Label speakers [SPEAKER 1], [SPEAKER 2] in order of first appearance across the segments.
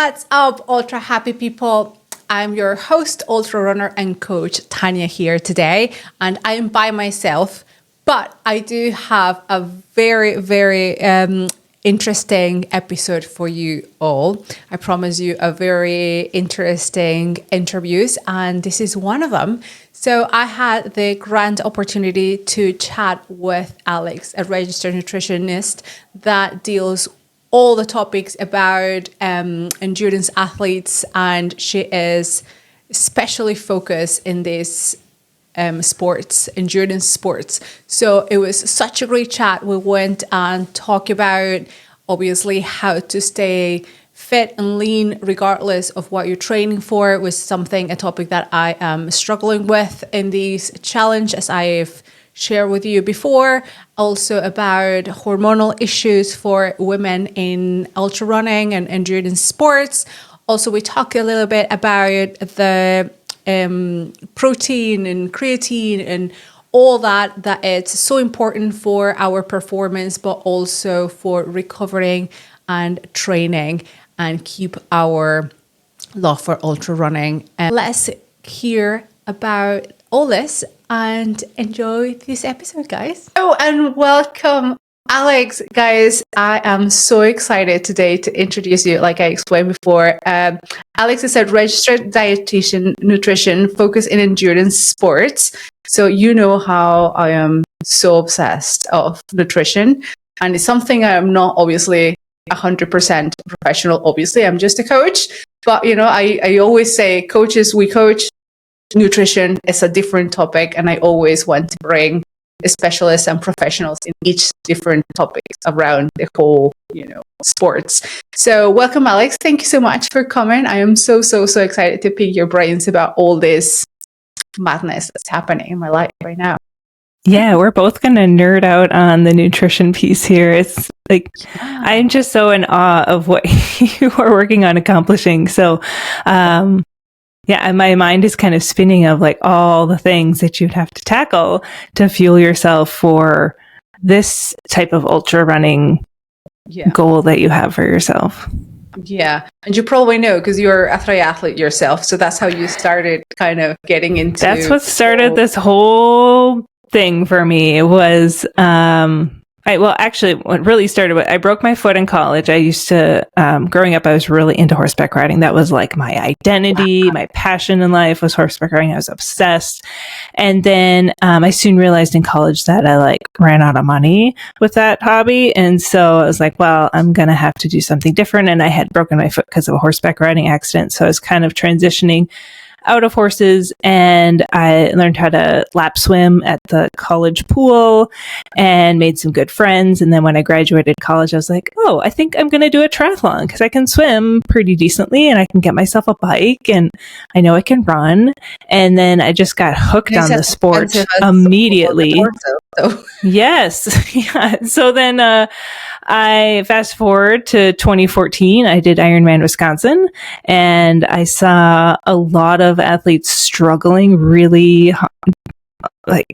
[SPEAKER 1] What's up, ultra happy people? I'm your host, ultra runner and coach Tanya here today, and I am by myself, but I do have a very interesting episode for you all. I promise you a very interesting interviews, and this is one of them. So I had the grand opportunity to chat with Alex, a registered nutritionist that deals all the topics about endurance athletes, and she is especially focused in this sports, endurance sports. So it was such a great chat. We went and talked about obviously how to stay fit and lean regardless of what you're training for. It was a topic that I am struggling with in this challenge, as I've shared with you before. Also about hormonal issues for women in ultra running and endurance sports. Also, we talk a little bit about the protein and creatine and all that it's so important for our performance, but also for recovering and training and keep our love for ultra running. And let's hear about all this and enjoy this episode, guys. Oh, and welcome, Alex. Guys, I am so excited today to introduce you. Like I explained before, Alex is a registered dietitian, nutrition focused in endurance sports. So you know how I am so obsessed of nutrition, and it's something I am not obviously 100% professional. Obviously, I'm just a coach, but you know, I always say coaches, we coach. Nutrition is a different topic, and I always want to bring specialists and professionals in each different topics around the whole, sports. So welcome, Alex. Thank you so much for coming. I am so excited to pick your brains about all this madness that's happening in my life right now.
[SPEAKER 2] Yeah, we're both going to nerd out on the nutrition piece here. It's like, I'm just so in awe of what you are working on accomplishing. So, yeah, my mind is kind of spinning of like all the things that you'd have to tackle to fuel yourself for this type of ultra running goal that you have for yourself.
[SPEAKER 1] Yeah. And you probably know because you're a triathlete yourself. So that's how you started kind of getting into.
[SPEAKER 2] That's what started this whole thing for me. It was, actually, what really started with, I broke my foot in college. I used to, growing up, I was really into horseback riding. That was like my identity, my passion in life was horseback riding. I was obsessed. And then I soon realized in college that I ran out of money with that hobby. And so I was like, well, I'm going to have to do something different. And I had broken my foot because of a horseback riding accident. So I was kind of transitioning out of horses, and I learned how to lap swim at the college pool and made some good friends. And then when I graduated college, I was like, oh, I think I'm going to do a triathlon because I can swim pretty decently and I can get myself a bike and I know I can run. And then I just got hooked on the sport immediately. Yes. Yeah. So then I fast forward to 2014. I did Ironman Wisconsin, and I saw a lot of athletes struggling really hard.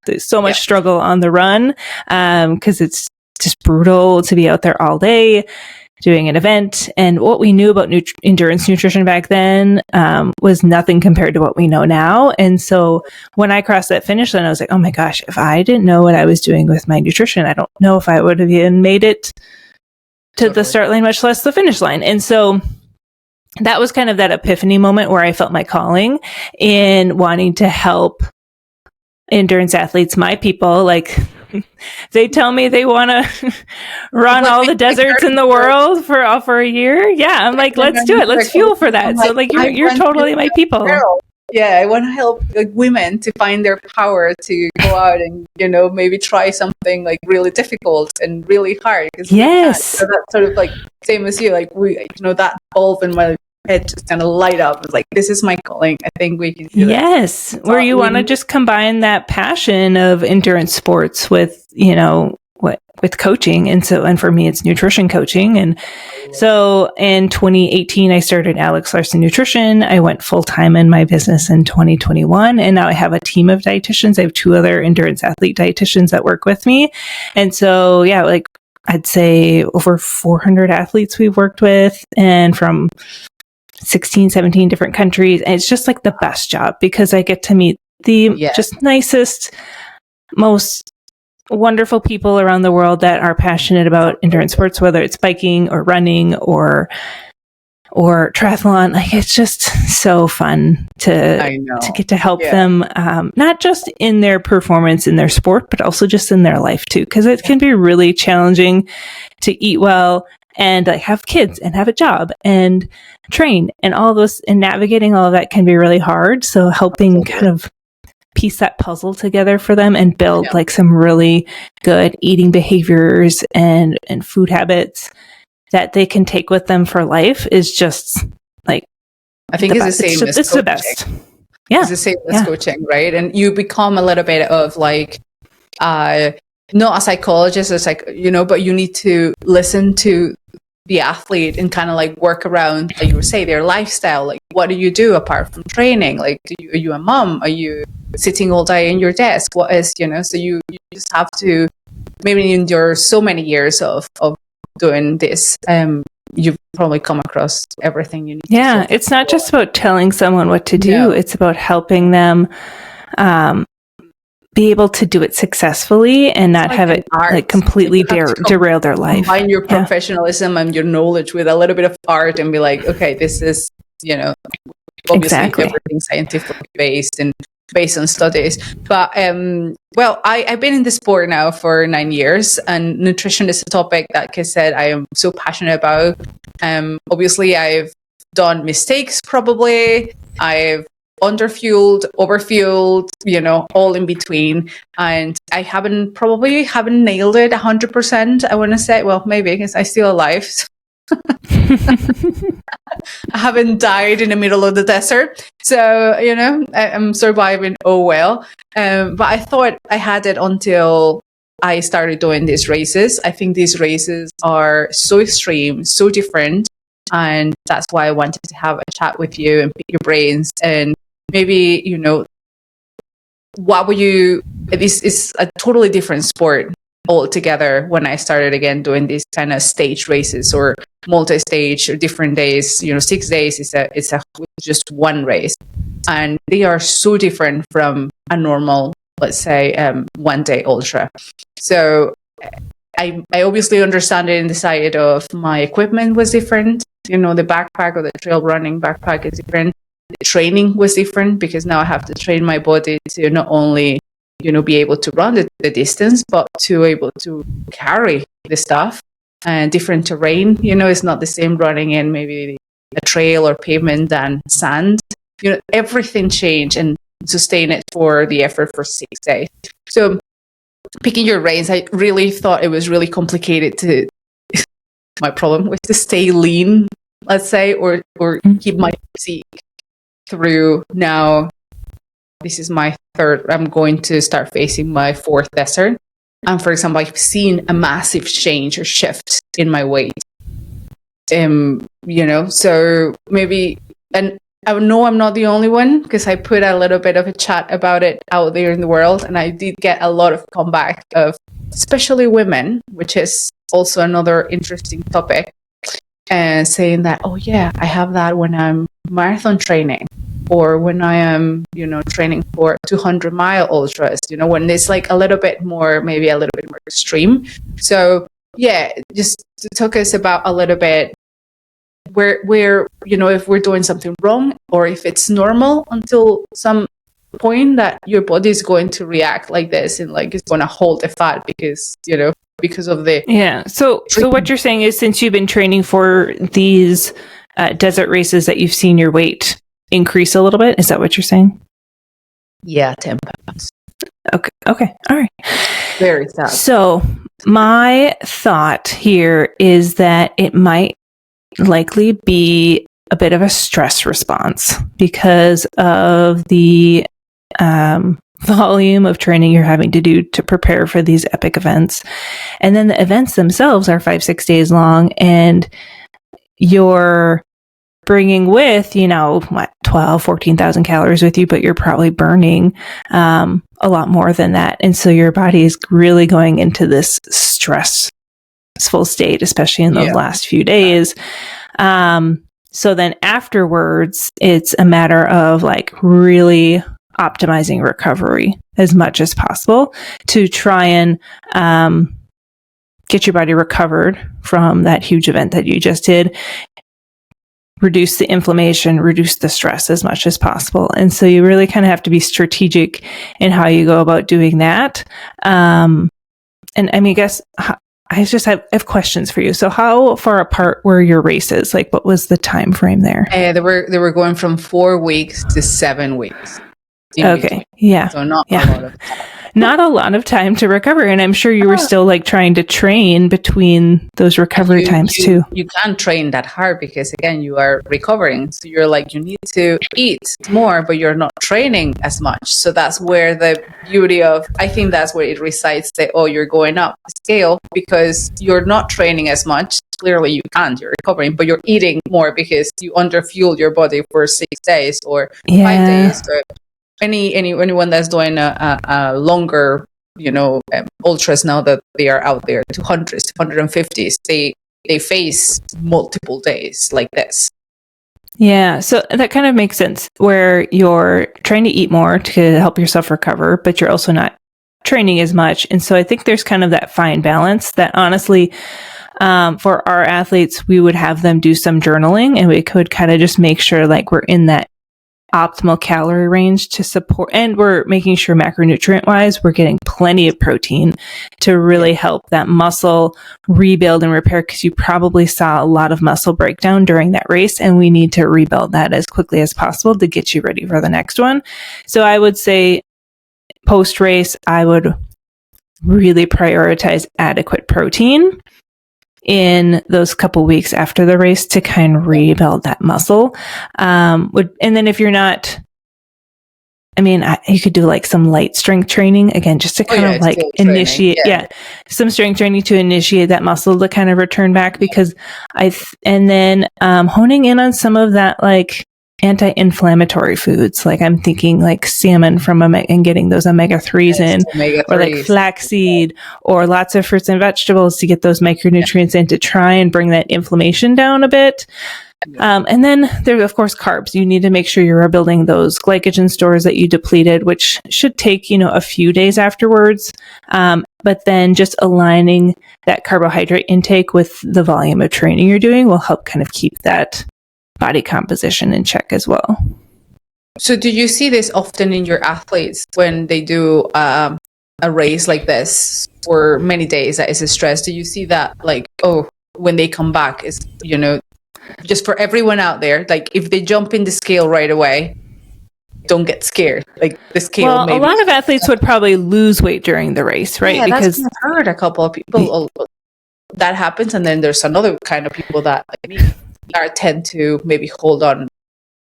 [SPEAKER 2] There's so much struggle on the run because it's just brutal to be out there all day doing an event. And what we knew about endurance nutrition back then was nothing compared to what we know now. And so when I crossed that finish line, I was like, oh my gosh, if I didn't know what I was doing with my nutrition, I don't know if I would have even made it to the start line, much less the finish line. And so that was kind of that epiphany moment where I felt my calling in wanting to help endurance athletes, my people. They tell me they want to run all the deserts in the world for a year. Yeah, I'm like, let's do it. Let's fuel for that. So you're totally my people.
[SPEAKER 1] Yeah, I want to help women to find their power to go out and maybe try something really difficult and really hard.
[SPEAKER 2] Yes,
[SPEAKER 1] so that's sort of same as you. That bulb in my head just kind of light up. It's like, this is my calling. I think we can do
[SPEAKER 2] Yes,
[SPEAKER 1] this.
[SPEAKER 2] Where you want to just combine that passion of endurance sports with, with coaching. And for me, it's nutrition coaching. And so in 2018, I started Alex Larson Nutrition. I went full-time in my business in 2021. And now I have a team of dietitians. I have 2 other endurance athlete dietitians that work with me. And so, I'd say over 400 athletes we've worked with, and from 16, 17 different countries. And it's just like the best job because I get to meet the just nicest, most wonderful people around the world that are passionate about endurance sports, whether it's biking or running or triathlon. Like, it's just so fun to get to help them, not just in their performance in their sport, but also just in their life too. Cause it can be really challenging to eat well and like have kids and have a job and train and all those, and navigating all of that can be really hard. So helping kind of piece that puzzle together for them and build like some really good eating behaviors and food habits that they can take with them for life is just like,
[SPEAKER 1] I think it's the same as
[SPEAKER 2] it's the best. Yeah.
[SPEAKER 1] It's the same as coaching, right? And you become a little bit of like, not a psychologist, it's like, but you need to listen to the athlete and kind of like work around, like you would say, their lifestyle. Like, what do you do apart from training? Like, are you a mom? Are you sitting all day in your desk? What is, so you just have to maybe endure so many years of doing this. You've probably come across everything you need.
[SPEAKER 2] Yeah, it's not just about telling someone what to do. No. It's about helping them be able to do it successfully and not have it like completely derail their life.
[SPEAKER 1] Combine your professionalism and your knowledge with a little bit of art and be like, okay, this is, obviously everything scientifically based and based on studies. But, I've been in the sport now for 9 years, and nutrition is a topic that, like I said, I am so passionate about. Obviously, I've done mistakes probably. I've underfueled, overfueled, all in between. And I haven't nailed it 100%. I want to say, well, maybe because I'm still alive. I haven't died in the middle of the desert. So, I'm surviving. Oh, well. But I thought I had it until I started doing these races. I think these races are so extreme, so different. And that's why I wanted to have a chat with you and pick your brains. And maybe, what were you, this is a totally different sport altogether when I started again doing these kind of stage races or multi-stage or different days. 6 days is just one race, and they are so different from a normal, let's say, 1 day ultra. So I obviously understand it in the side of my equipment was different. The backpack or the trail running backpack is different. The training was different because now I have to train my body to not only be able to run the distance, but to able to carry the stuff and different terrain. It's not the same running in maybe a trail or pavement than sand. Everything changed, and sustain it for the effort for 6 days. So picking your reins, I really thought it was really complicated my problem was to stay lean, let's say, or keep my physique through now. This is my third. I'm going to start facing my fourth desert. And for example, I've seen a massive change or shift in my weight. So maybe, and I know I'm not the only one because I put a little bit of a chat about it out there in the world. And I did get a lot of comeback of especially women, which is also another interesting topic, and saying that, oh yeah, I have that when I'm marathon training. Or when I am, training for 200-mile ultras, when it's like a little bit more, maybe a little bit more extreme. So yeah, just to talk us about a little bit where if we're doing something wrong or if it's normal until some point that your body is going to react like this and like it's going to hold the fat because of the
[SPEAKER 2] So what you're saying is, since you've been training for these desert races, that you've seen your weight increase a little bit. Is that what you're saying?
[SPEAKER 1] Yeah, 10 pounds.
[SPEAKER 2] Okay. All right.
[SPEAKER 1] Very sad.
[SPEAKER 2] So my thought here is that it might likely be a bit of a stress response because of the volume of training you're having to do to prepare for these epic events. And then the events themselves are 5-6 days long, and you're bringing with, 14,000 calories with you, but you're probably burning a lot more than that. And so your body is really going into this stress stressful state, especially in those last few days. So then afterwards, it's a matter of like really optimizing recovery as much as possible to try and get your body recovered from that huge event that you just did, reduce the inflammation, reduce the stress as much as possible. And so you really kind of have to be strategic in how you go about doing that. And I mean, I guess I just have questions for you. So how far apart were your races? Like, what was the time frame there?
[SPEAKER 1] They were going from 4 weeks to 7 weeks.
[SPEAKER 2] Okay.
[SPEAKER 1] Between.
[SPEAKER 2] Yeah.
[SPEAKER 1] So not a lot of time.
[SPEAKER 2] Not a lot of time to recover. And I'm sure you were still like trying to train between those recovery times too.
[SPEAKER 1] You can't train that hard because again, you are recovering. So you're like, you need to eat more, but you're not training as much. So that's where the beauty of, I think that's where it resides that, oh, you're going up the scale because you're not training as much. Clearly you can't, you're recovering, but you're eating more because you underfueled your body for 6 days or 5 days. Or anyone that's doing a longer, ultras now that they are out there, 200s, 250s, they face multiple days like this.
[SPEAKER 2] Yeah, so that kind of makes sense where you're trying to eat more to help yourself recover, but you're also not training as much. And so I think there's kind of that fine balance that honestly, for our athletes, we would have them do some journaling and we could kind of just make sure like we're in that optimal calorie range to support, and we're making sure macronutrient wise, we're getting plenty of protein to really help that muscle rebuild and repair. Cause you probably saw a lot of muscle breakdown during that race and we need to rebuild that as quickly as possible to get you ready for the next one. So I would say post race, I would really prioritize adequate protein in those couple weeks after the race to kind of rebuild that muscle. And then if you're not, I mean, you could do like some light strength training again, just to kind of like initiate, some strength training to initiate that muscle to kind of return back because and then honing in on some of that like anti-inflammatory foods. Like I'm thinking like salmon and getting those omega-3s in, or like flaxseed, or lots of fruits and vegetables to get those micronutrients in to try and bring that inflammation down a bit. And then there's of course carbs. You need to make sure you're building those glycogen stores that you depleted, which should take, a few days afterwards. But then just aligning that carbohydrate intake with the volume of training you're doing will help kind of keep that body composition in check as well.
[SPEAKER 1] So do you see this often in your athletes when they do a race like this for many days that is a stress? Do you see that like, when they come back is, just for everyone out there, like if they jump in the scale right away, don't get scared. Like the scale.
[SPEAKER 2] Well, a lot of athletes would probably lose weight during the race, right?
[SPEAKER 1] Yeah, because I've heard a couple of people that happens. And then there's another kind of people that like me tend to maybe hold on.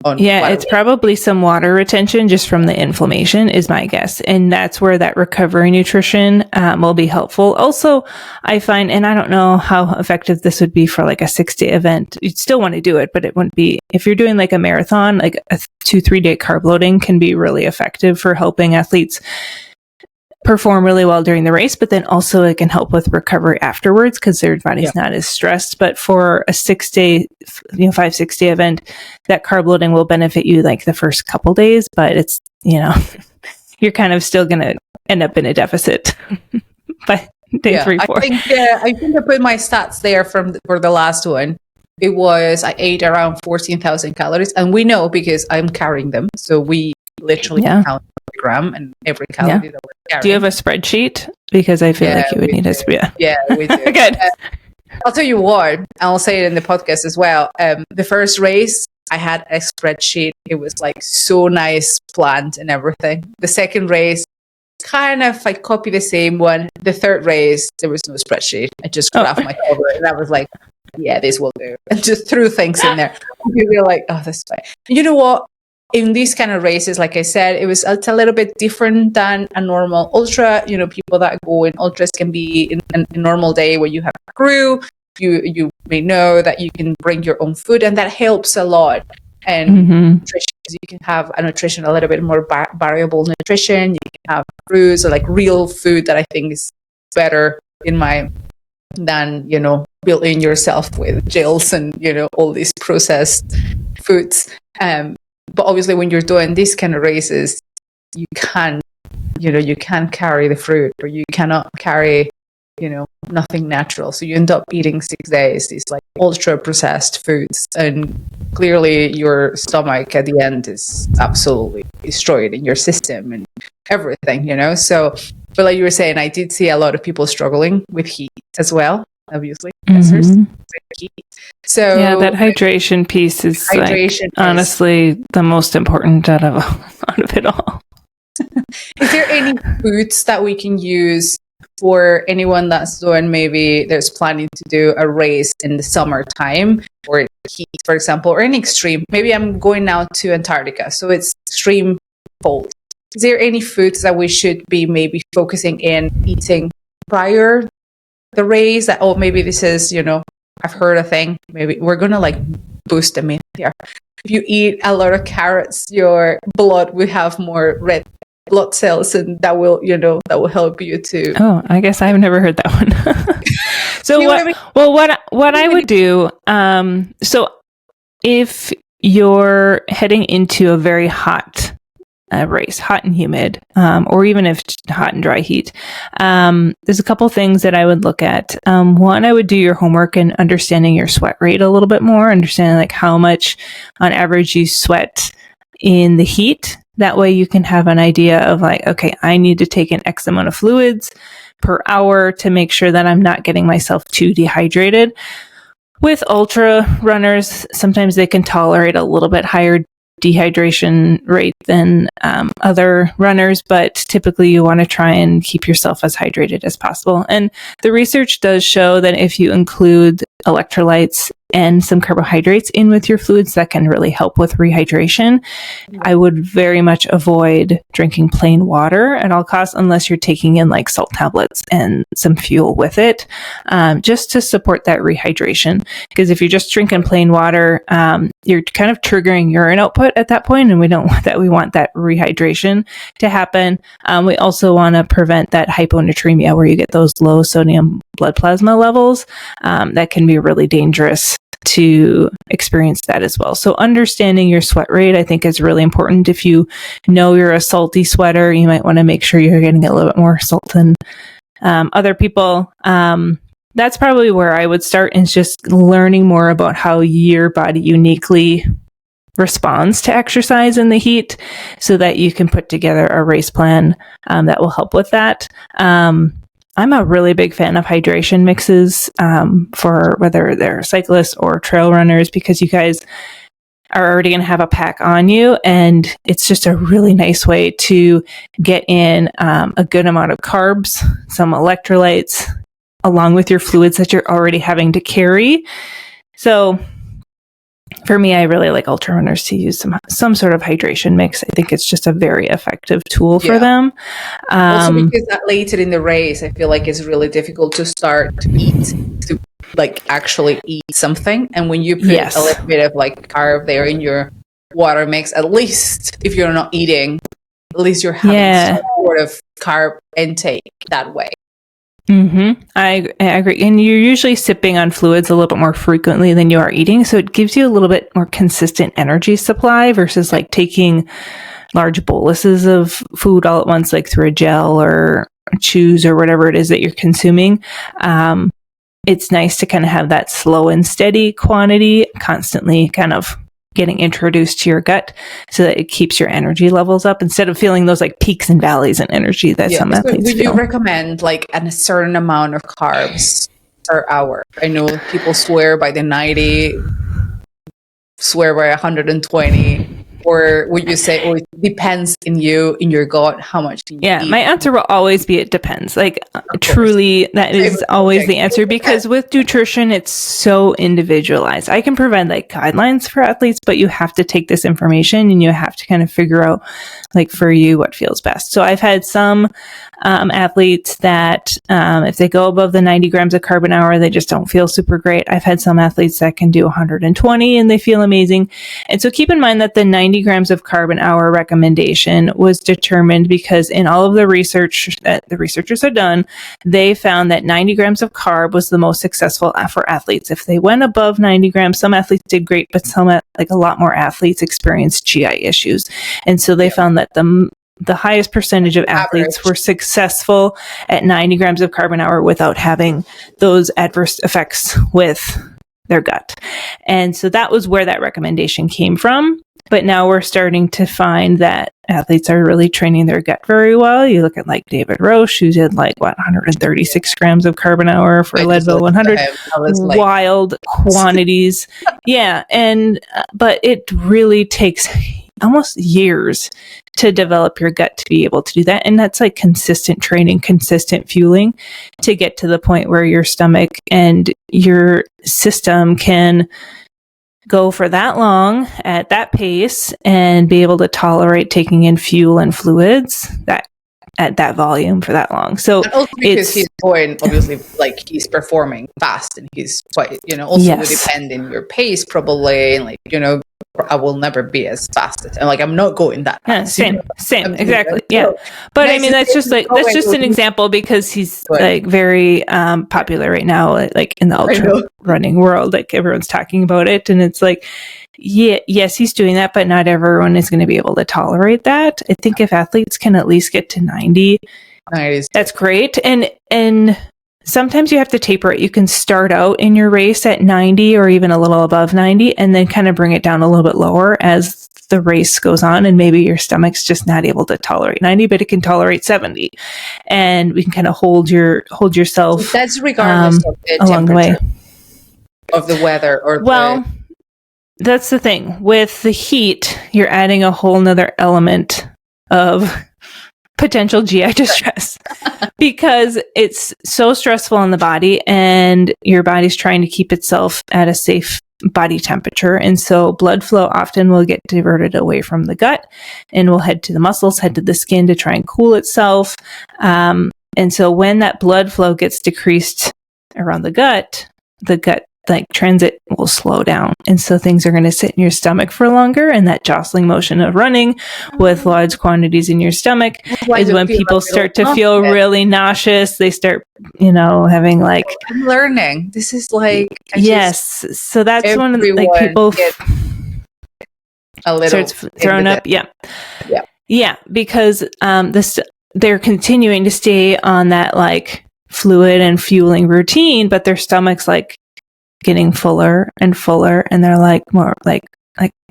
[SPEAKER 1] It's probably some water retention just from the inflammation is my guess. And that's where that recovery nutrition will be helpful. Also, I find, and I don't know how effective this would be for like a 6-day event. You'd still want to do it, but it wouldn't be, if you're doing like a marathon, like a 2-3 day carb loading can be really effective for helping athletes perform really well during the race, but then also it can help with recovery afterwards because their body's not as stressed. But for a 6-day, 5-6 day event, that carb loading will benefit you like the first couple days, but it's, you're kind of still going to end up in a deficit by day 3, 4. I think I put my stats there for the last one. It was, I ate around 14,000 calories and we know because I'm carrying them. So we literally count every gram and every calorie that we're carrying.
[SPEAKER 2] Do you have a spreadsheet? Because I feel like you would need a spreadsheet.
[SPEAKER 1] Yeah, we do.
[SPEAKER 2] Good.
[SPEAKER 1] I'll tell you what, I'll say it in the podcast as well. The first race, I had a spreadsheet. It was like so nice, planned and everything. The second race, kind of I copied the same one. The third race, there was no spreadsheet. I just grabbed my cover and I was like, yeah, this will do. And just threw things in there. People were like, oh, that's fine. You know what? In these kind of races, like I said, it's a little bit different than a normal ultra. People that go in ultras can be in a normal day where you have a crew. You may know that you can bring your own food, and that helps a lot. And nutrition, you can have a nutrition a little bit more variable nutrition. You can have crews or like real food that I think is better in my than, build in yourself with gels and, all these processed foods. But obviously when you're doing these kind of races, you can't carry the fruit, or you cannot carry, nothing natural. So you end up eating 6 days, these like ultra processed foods. And clearly your stomach at the end is absolutely destroyed in your system and everything, So, but like you were saying, I did see a lot of people struggling with heat as well, obviously. So
[SPEAKER 2] yeah, that hydration piece is honestly the most important out of it all.
[SPEAKER 1] Is there any foods that we can use for anyone that's doing, maybe there's planning to do a race in the summertime or heat, for example, or any extreme? Maybe I'm going now to Antarctica, so it's extreme cold. Is there any foods that we should be maybe focusing in eating prior the race? That, maybe this is, I've heard a thing. Maybe we're gonna like boost them in here. If you eat a lot of carrots, your blood will have more red blood cells, and that will help you to.
[SPEAKER 2] Oh, I guess I've never heard that one. So what I would do, so if you're heading into a very hot race, hot and humid, or even if it's hot and dry heat, there's a couple things that I would look at. One, I would do your homework and understanding your sweat rate a little bit more, understanding like how much on average you sweat in the heat. That way you can have an idea of like, okay, I need to take in X amount of fluids per hour to make sure that I'm not getting myself too dehydrated. With ultra runners, sometimes they can tolerate a little bit higher dehydration rate than other runners, but typically you want to try and keep yourself as hydrated as possible. And the research does show that if you include electrolytes and some carbohydrates in with your fluids, that can really help with rehydration. I would very much avoid drinking plain water at all costs unless you're taking in like salt tablets and some fuel with it, just to support that rehydration. Because if you're just drinking plain water, you're kind of triggering urine output at that point, and we don't want that. We want that rehydration to happen. We also want to prevent that hyponatremia where you get those low sodium blood plasma levels. That can be really dangerous to experience that as well. So understanding your sweat rate, I think, is really important. If you know you're a salty sweater, you might want to make sure you're getting a little bit more salt than other people. That's probably where I would start, is just learning more about how your body uniquely responds to exercise in the heat so that you can put together a race plan that will help with that. I'm a really big fan of hydration mixes for whether they're cyclists or trail runners, because you guys are already going to have a pack on you, and it's just a really nice way to get in a good amount of carbs, some electrolytes, along with your fluids that you're already having to carry. So for me, I really like ultra runners to use some sort of hydration mix. I think it's just a very effective tool for them.
[SPEAKER 1] Also, because that later in the race, I feel like it's really difficult to start to eat, to like actually eat something. And when you put a little bit of like carb there in your water mix, at least if you're not eating, at least you're having some sort of carb intake that way.
[SPEAKER 2] Mm-hmm. I agree. And you're usually sipping on fluids a little bit more frequently than you are eating. So it gives you a little bit more consistent energy supply versus like taking large boluses of food all at once, like through a gel or chews or whatever it is that you're consuming. It's nice to kind of have that slow and steady quantity constantly kind of getting introduced to your gut so that it keeps your energy levels up instead of feeling those like peaks and valleys in energy that some athletes
[SPEAKER 1] feel. Would you recommend like a certain amount of carbs per hour? I know people swear by the 90, swear by 120. Or would you say, it depends in your gut how much you eat?
[SPEAKER 2] My answer will always be it depends. Like truly, that is always the answer, because with nutrition, it's so individualized. I can provide like guidelines for athletes, but you have to take this information and you have to kind of figure out like for you what feels best. So I've had some athletes that if they go above the 90 grams of carb an hour, they just don't feel super great. I've had some athletes that can do 120 and they feel amazing. And so keep in mind that the 90 90 grams of carb an hour recommendation was determined because in all of the research that the researchers had done, they found that 90 grams of carb was the most successful for athletes. If they went above 90 grams, some athletes did great, but some, like a lot more athletes, experienced GI issues. And so they found that the highest percentage of athletes were successful at 90 grams of carb an hour without having those adverse effects with their gut. And so that was where that recommendation came from. But now we're starting to find that athletes are really training their gut very well. You look at like David Roche, who did 136 grams of carb an hour for Leadville 100, wild quantities. Yeah. And, but it really takes almost years to develop your gut to be able to do that. And that's like consistent training, consistent fueling to get to the point where your stomach and your system can go for that long at that pace and be able to tolerate taking in fuel and fluids that at that volume for that long. So
[SPEAKER 1] and also because he's going, obviously, he's performing fast and he's quite, also would depend in your pace probably, and I will never be as fast as, and I'm not going that fast.
[SPEAKER 2] Yeah, same, exactly. Yeah. But I mean, that's just an example because he's very popular right now, in the ultra running world, everyone's talking about it. And it's yes, he's doing that, but not everyone is going to be able to tolerate that. I think if athletes can at least get to 90, that's great. And sometimes you have to taper it. You can start out in your race at 90 or even a little above 90 and then kind of bring it down a little bit lower as the race goes on. And maybe your stomach's just not able to tolerate 90, but it can tolerate 70. And we can kind of hold yourself.
[SPEAKER 1] So that's regardless of the
[SPEAKER 2] along the way
[SPEAKER 1] of the weather or
[SPEAKER 2] that's the thing. With the heat, you're adding a whole nother element of potential GI distress because it's so stressful on the body and your body's trying to keep itself at a safe body temperature. And so blood flow often will get diverted away from the gut and will head to the muscles, head to the skin to try and cool itself. And so when that blood flow gets decreased around the gut transit will slow down. And so things are going to sit in your stomach for longer. And that jostling motion of running with large quantities in your stomach is when people start to feel really nauseous. They start, having
[SPEAKER 1] I'm learning. This is
[SPEAKER 2] yes. So that's one of the people
[SPEAKER 1] a little
[SPEAKER 2] starts throwing up. Yeah. Yeah. Yeah. Because they're continuing to stay on that fluid and fueling routine, but their stomach's getting fuller and fuller, and they're more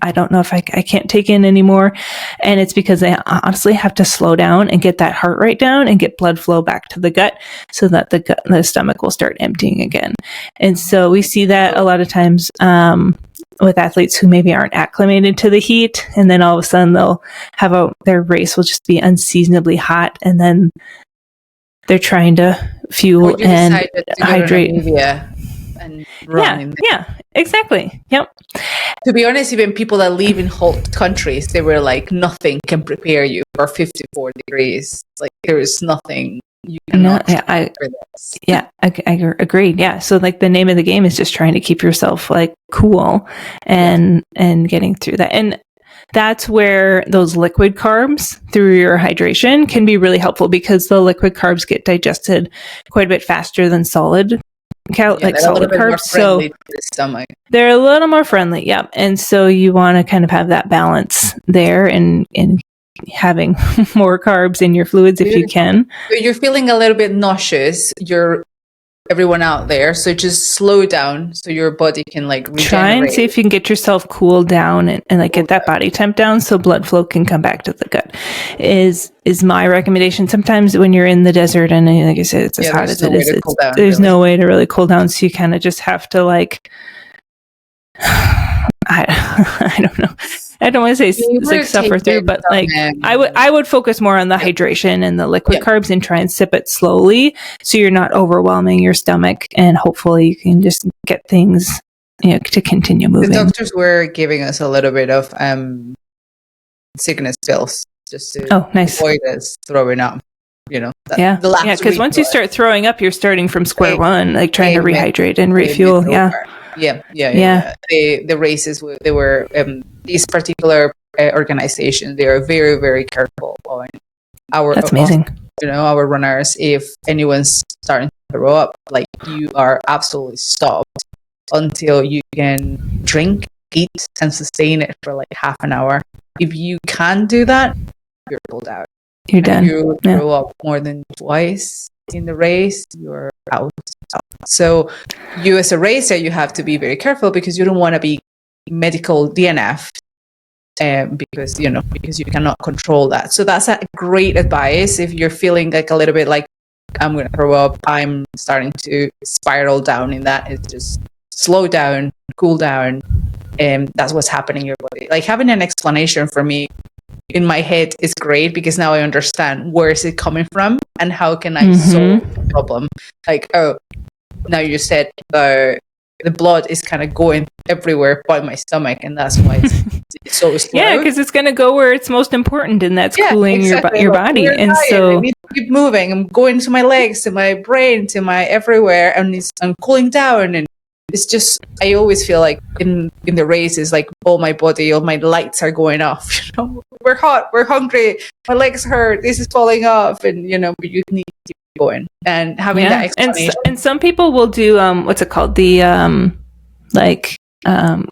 [SPEAKER 2] I don't know if I can't take in anymore. And it's because they honestly have to slow down and get that heart rate down and get blood flow back to the gut so that the stomach will start emptying again. And so we see that a lot of times with athletes who maybe aren't acclimated to the heat, and then all of a sudden they'll have their race will just be unseasonably hot, and then they're trying to fuel and hydrate.
[SPEAKER 1] And run.
[SPEAKER 2] Yeah, exactly. Yep.
[SPEAKER 1] To be honest, even people that live in hot countries, they were nothing can prepare you for 54 degrees. There is nothing you cannot for this.
[SPEAKER 2] Yeah, I agreed. Yeah. So the name of the game is just trying to keep yourself cool and getting through that. And that's where those liquid carbs through your hydration can be really helpful because the liquid carbs get digested quite a bit faster than solid solid carbs, so they're a little more friendly. Yeah, and so you want to kind of have that balance there, and having more carbs in your fluids if you can.
[SPEAKER 1] You're feeling a little bit nauseous. Everyone out there, so just slow down so your body can regenerate.
[SPEAKER 2] Try and see if you can get yourself cooled down and get that body temp down so blood flow can come back to the gut is my recommendation. Sometimes when you're in the desert and like I said, it's as hot as it is, there's no way to really cool down, so you kind of just have to I don't know. I don't want to say suffer through, but I would focus more on the hydration and the liquid carbs and try and sip it slowly so you're not overwhelming your stomach, and hopefully you can just get things to continue moving.
[SPEAKER 1] The doctors were giving us a little bit of sickness pills just to avoid us throwing up.
[SPEAKER 2] Because once you start throwing up, you're starting from square one, trying to rehydrate and refuel. Yeah.
[SPEAKER 1] The races, they were these particular organization, they are very, very careful on
[SPEAKER 2] That's amazing.
[SPEAKER 1] Our runners. If anyone's starting to throw up, like, you are absolutely stopped until you can drink, eat, and sustain it for like half an hour. If you can't do that, you're pulled out.
[SPEAKER 2] You're done.
[SPEAKER 1] You throw up more than twice in the race, you're out. So you, as a racer, you have to be very careful, because you don't want to be medical DNF, because you cannot control that. So that's a great advice if you're feeling like a little bit like, I'm going to throw up, I'm starting to spiral down in that. It's just slow down, cool down, and that's what's happening in your body. Like, having an explanation for me in my head is great, because now I understand where is it coming from and how can I solve the problem. Like, oh, now you said the blood is kind of going everywhere by my stomach, and that's why it's so slow.
[SPEAKER 2] Yeah, because it's going to go where it's most important, and that's cooling exactly. your body. And so
[SPEAKER 1] I need to keep moving. I'm going to my legs, to my brain, to my everywhere, and I'm cooling down. And it's just, I always feel like in the races, like, all my body, all my lights are going off. We're hot, we're hungry, my legs hurt, this is falling off, and but you need to keep going and having that explanation.
[SPEAKER 2] And some people will do what's it called, the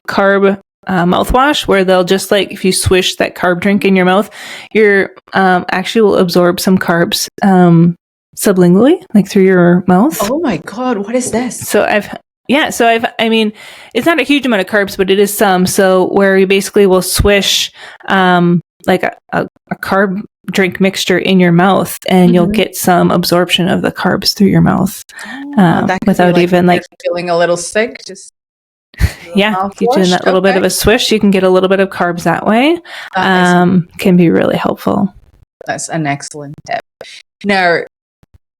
[SPEAKER 2] carb mouthwash, where they'll just, like, if you swish that carb drink in your mouth, you're actually will absorb some carbs sublingually, like through your mouth.
[SPEAKER 1] Oh my God, what is this?
[SPEAKER 2] I mean, it's not a huge amount of carbs, but it is some. So where you basically will swish like a carb drink mixture in your mouth, and you'll get some absorption of the carbs through your mouth without even like
[SPEAKER 1] feeling a little sick. Just
[SPEAKER 2] you doing that little bit of a swish, you can get a little bit of carbs that way. Can be really helpful.
[SPEAKER 1] That's an excellent tip. Now,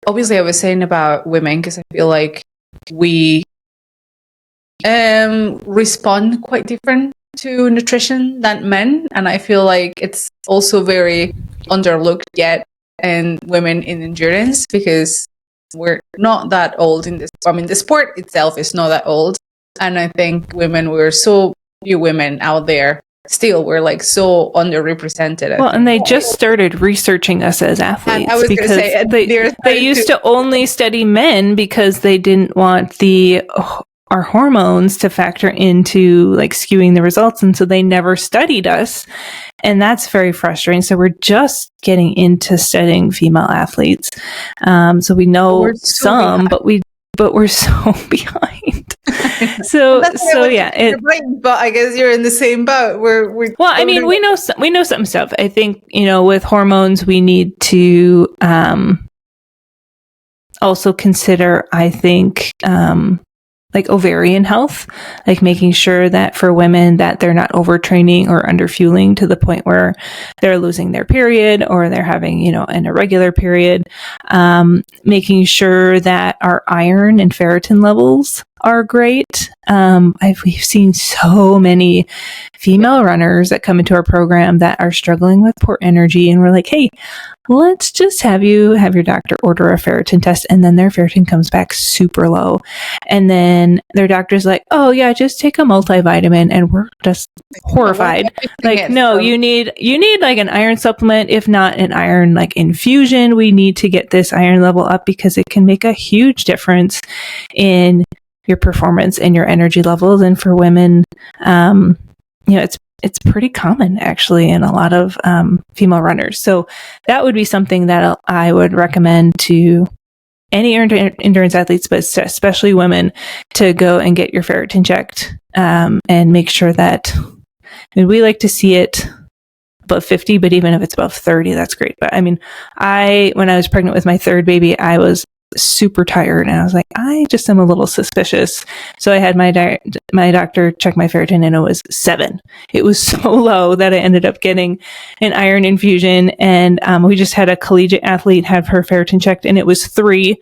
[SPEAKER 1] obviously, I was saying about women, because I feel like we respond quite different to nutrition than men, and I feel like it's also very underlooked yet in women in endurance, because we're not that old in this. I mean, the sport itself is not that old, and I think we're so few women out there. Still, we're like so underrepresented.
[SPEAKER 2] Well, and they just started researching us as athletes,
[SPEAKER 1] I was
[SPEAKER 2] because
[SPEAKER 1] say,
[SPEAKER 2] they used to only study men because they didn't want our hormones to factor into like skewing the results, and so they never studied us, and that's very frustrating. So we're just getting into studying female athletes. So we know some, but we're so behind. So yeah,
[SPEAKER 1] but I guess you're in the same boat.
[SPEAKER 2] Well, I mean, we know some stuff. I think, with hormones, we need to also consider, I think, like ovarian health, like making sure that for women that they're not overtraining or underfueling to the point where they're losing their period or they're having, an irregular period. Making sure that our iron and ferritin levels are great. We've seen so many female runners that come into our program that are struggling with poor energy, and we're like, hey, let's just have your doctor order a ferritin test, and then their ferritin comes back super low, and then their doctor's like, oh yeah, just take a multivitamin, and we're just horrified. Like, no, you need like an iron supplement, if not an iron like infusion. We need to get this iron level up, because it can make a huge difference in your performance and your energy levels. And for women, it's pretty common actually in a lot of female runners. So that would be something that I would recommend to any endurance athletes, but especially women, to go and get your ferritin checked, and make sure that, we like to see it above 50, but even if it's above 30, that's great. But I mean, when I was pregnant with my third baby, I was super tired, and I was like, I just am a little suspicious. So I had my doctor check my ferritin, and it was 7. It was so low that I ended up getting an iron infusion, and we just had a collegiate athlete have her ferritin checked, and it was 3.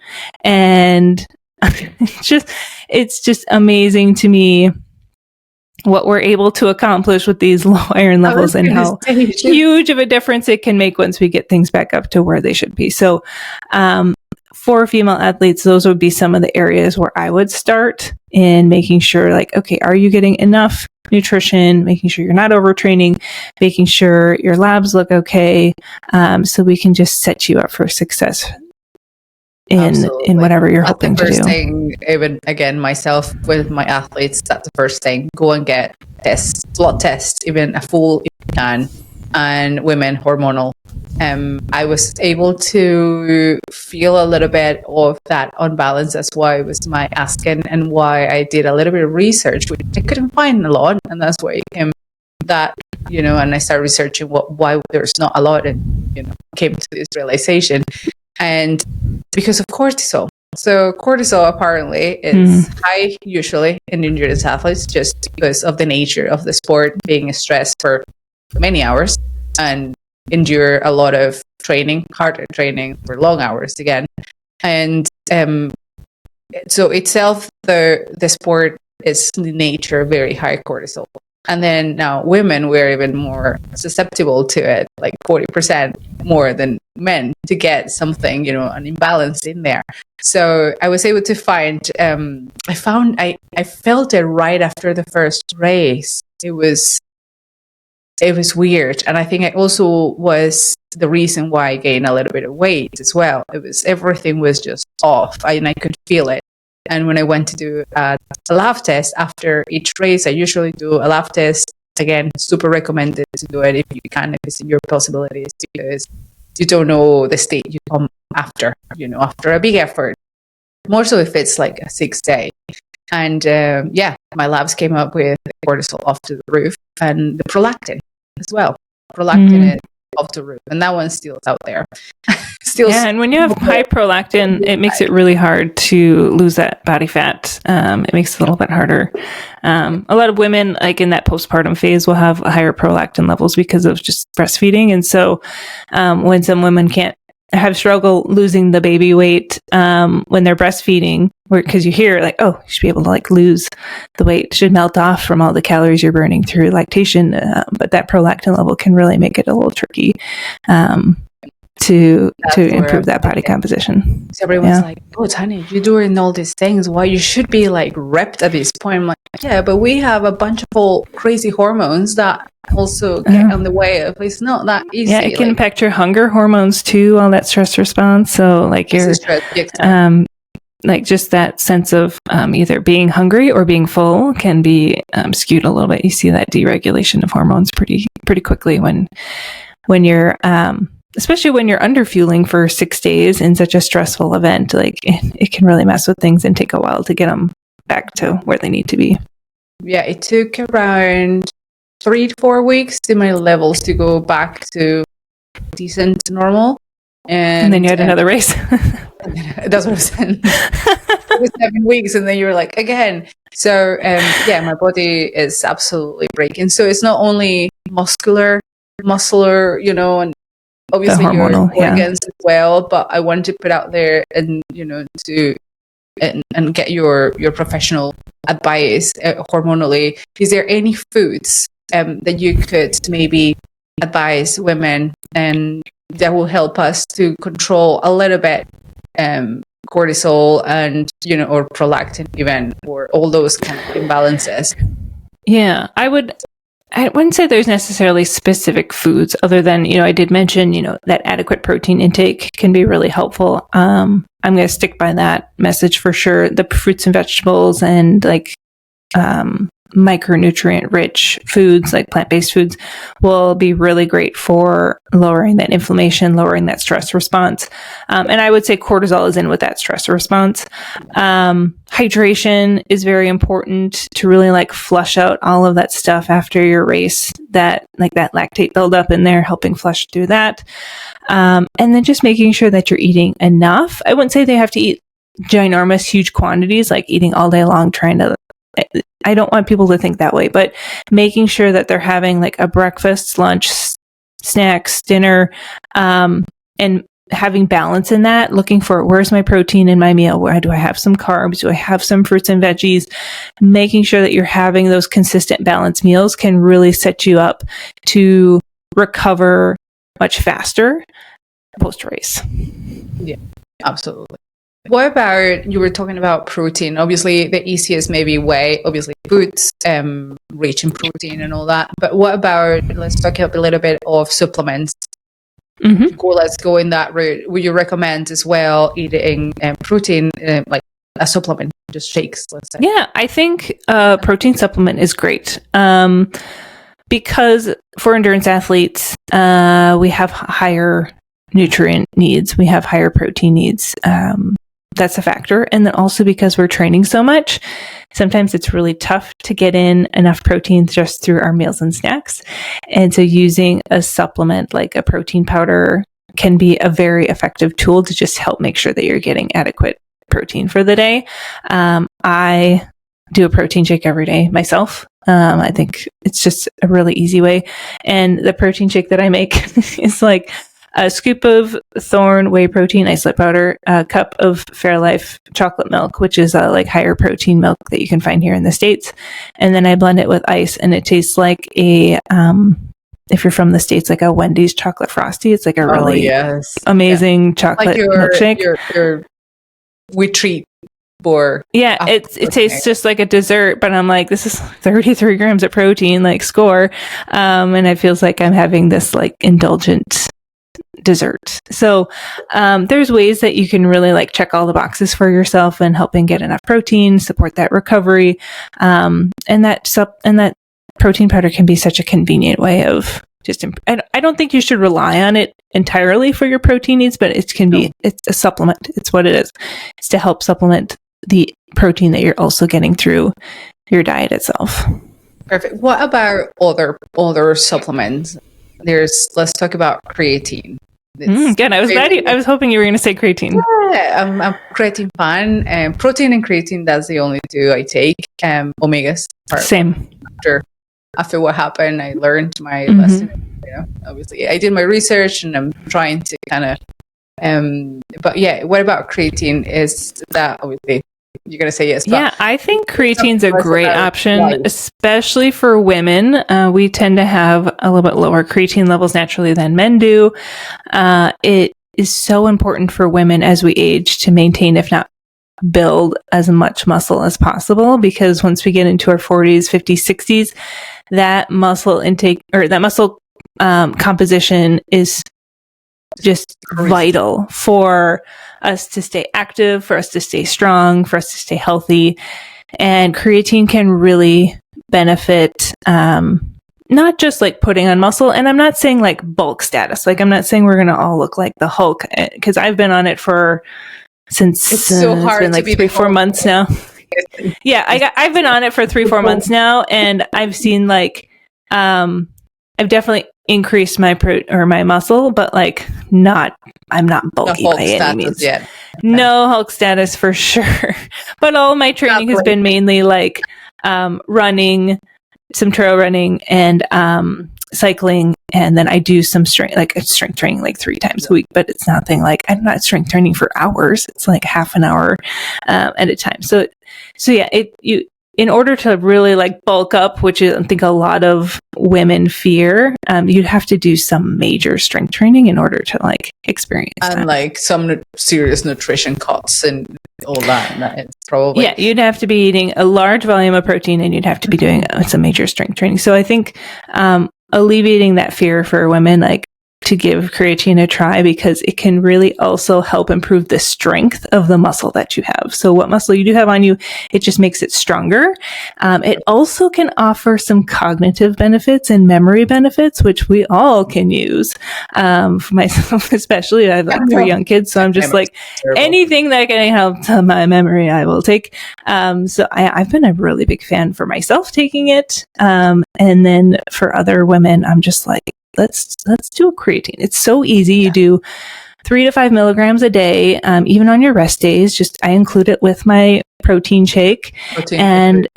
[SPEAKER 2] And it's just amazing to me what we're able to accomplish with these low iron levels, and how huge of a difference it can make once we get things back up to where they should be. So, for female athletes, those would be some of the areas where I would start in making sure, like, okay, are you getting enough nutrition, making sure you're not overtraining, making sure your labs look okay, so we can just set you up for success in whatever you're hoping to do.
[SPEAKER 1] That's the first thing, even again, myself with my athletes, that's the first thing. Go and get tests, blood tests, even a full if you can, and women hormonal. I was able to feel a little bit of that unbalance. That's why it was my asking and why I did a little bit of research, which I couldn't find a lot, and that's why it came that, and I started researching why there's not a lot, and came to this realization. And because of cortisol. So cortisol apparently is high usually in endurance athletes just because of the nature of the sport, being stressed for many hours and endure a lot of training, harder training for long hours again. And so itself, the sport is in nature very high cortisol. And then now women, we're even more susceptible to it, like 40% more than men, to get something, an imbalance in there. So I was able to find, I felt it right after the first race. It was weird. And I think it also was the reason why I gained a little bit of weight as well. Everything was just off, and I could feel it. And when I went to do a lab test after each race, I usually do a lab test. Again, super recommended to do it if you can, if it's in your possibilities, because you don't know the state you come after, after a big effort. More so if it's like a 6-day. And my labs came up with cortisol off to the roof, and the prolactin as well. Prolactin is off the roof, and that one's still out there.
[SPEAKER 2] And when you have high prolactin, it makes it really hard to lose that body fat. It makes it a little bit harder. A lot of women, like in that postpartum phase, will have higher prolactin levels because of just breastfeeding. And so when some women have struggle losing the baby weight when they're breastfeeding, because you hear like, oh, you should be able to like lose the weight, should melt off from all the calories you're burning through lactation. But that prolactin level can really make it a little tricky to improve that body composition.
[SPEAKER 1] So everyone's like, oh, Tanya, you're doing all these things. Why you should be like ripped at this point? I'm like, yeah, but we have a bunch of all crazy hormones that also get on the way of. It's not that easy.
[SPEAKER 2] Yeah, it can impact your hunger hormones too, all that stress response. So like like just that sense of either being hungry or being full can be skewed a little bit. You see that deregulation of hormones pretty quickly when you're especially when you're underfueling for 6 days in such a stressful event. Like it can really mess with things and take a while to get them back to where they need to be.
[SPEAKER 1] Yeah, it took around 3 to 4 weeks to my levels to go back to decent normal. And
[SPEAKER 2] then you had another race.
[SPEAKER 1] That's what I said. It was 7 weeks, and then you were like, again. So, my body is absolutely breaking. So it's not only muscular, and obviously your organs as well. But I wanted to put out there and, and get your professional advice hormonally. Is there any foods that you could maybe advise women and that will help us to control a little bit cortisol and or prolactin even, or all those kind of imbalances?
[SPEAKER 2] Yeah, I wouldn't say there's necessarily specific foods other than, I did mention, that adequate protein intake can be really helpful. I'm going to stick by that message for sure. The fruits and vegetables and like micronutrient rich foods like plant-based foods will be really great for lowering that inflammation, lowering that stress response. And I would say cortisol is in with that stress response. Hydration is very important to really like flush out all of that stuff after your race, that lactate buildup in there, helping flush through that. And then just making sure that you're eating enough. I wouldn't say they have to eat ginormous, huge quantities, like eating all day long, I don't want people to think that way, but making sure that they're having like a breakfast, lunch, snacks, dinner, and having balance in that, looking for where's my protein in my meal? Where do I have some carbs? Do I have some fruits and veggies? Making sure that you're having those consistent balanced meals can really set you up to recover much faster post-race.
[SPEAKER 1] Yeah, absolutely. What about, you were talking about protein? Obviously, the easiest maybe way, obviously, foods, rich in protein and all that. But what about, let's talk a little bit of supplements.
[SPEAKER 2] Mm-hmm.
[SPEAKER 1] Cool, let's go in that route. Would you recommend as well eating protein, like a supplement, just shakes, let's say?
[SPEAKER 2] Yeah, I think protein supplement is great. Because for endurance athletes, we have higher nutrient needs. We have higher protein needs. That's a factor. And then also because we're training so much, sometimes it's really tough to get in enough protein just through our meals and snacks. And so using a supplement like a protein powder can be a very effective tool to just help make sure that you're getting adequate protein for the day. I do a protein shake every day myself. I think it's just a really easy way. And the protein shake that I make is like a scoop of Thorne whey protein isolate powder, a cup of Fairlife chocolate milk, which is like higher protein milk that you can find here in the States. And then I blend it with ice, and it tastes like a, if you're from the States, like a Wendy's chocolate frosty. It's like a really amazing chocolate
[SPEAKER 1] like
[SPEAKER 2] milkshake.
[SPEAKER 1] Your we treat for.
[SPEAKER 2] Yeah, it tastes just like a dessert, but I'm like, this is 33 grams of protein, like score. And it feels like I'm having this like indulgent dessert. So there's ways that you can really like check all the boxes for yourself and helping get enough protein, support that recovery. And that protein powder can be such a convenient way of just, I don't think you should rely on it entirely for your protein needs, but it's a supplement. It's what it is. It's to help supplement the protein that you're also getting through your diet itself.
[SPEAKER 1] Perfect. What about other supplements? Let's talk about creatine.
[SPEAKER 2] Good. I was hoping you were going to say creatine.
[SPEAKER 1] Yeah, I'm a creatine fan. Protein and creatine, that's the only two I take. Omegas.
[SPEAKER 2] Same.
[SPEAKER 1] After what happened, I learned my lesson. Obviously, I did my research, and I'm trying to kind of. But yeah, what about creatine? Is that obviously you're going to say yes?
[SPEAKER 2] Yeah, I think creatine's a great option, especially for women. We tend to have a little bit lower creatine levels naturally than men do. It is so important for women as we age to maintain, if not build, as much muscle as possible, because once we get into our 40s, 50s, 60s, that muscle intake or that muscle composition is just vital for us to stay active, for us to stay strong, for us to stay healthy. And creatine can really benefit, not just like putting on muscle. And I'm not saying like bulk status. Like I'm not saying we're going to all look like the Hulk, because I've been on it since
[SPEAKER 1] it's so hard
[SPEAKER 2] it's been like 3-4 months now. Yeah, I've been on it for 3-4 months now, and I've seen like I've definitely increased my muscle, but like I'm not bulky by any means. Yet. No Hulk status for sure. But all my training has been mainly like running, some trail running, and cycling, and then I do some strength training like 3 times a week. But it's nothing like, I'm not strength training for hours. It's like half an hour at a time. So yeah, in order to really like bulk up, which is, I think a lot of women fear, you'd have to do some major strength training in order to like experience
[SPEAKER 1] and
[SPEAKER 2] that.
[SPEAKER 1] Like some serious nutrition cuts and all that. That is probably,
[SPEAKER 2] yeah, you'd have to be eating a large volume of protein, and you'd have to be doing some major strength training. So I think alleviating that fear for women, like, to give creatine a try, because it can really also help improve the strength of the muscle that you have. So what muscle you do have on you, it just makes it stronger. It also can offer some cognitive benefits and memory benefits, which we all can use. For myself, especially, I have like 3 young kids, so I'm just like, anything that can help to my memory, I will take. So I've been a really big fan for myself taking it. And then for other women, I'm just like, let's do a creatine. It's so easy. You do 3 to 5 milligrams a day, even on your rest days. Just I include it with my protein shake, and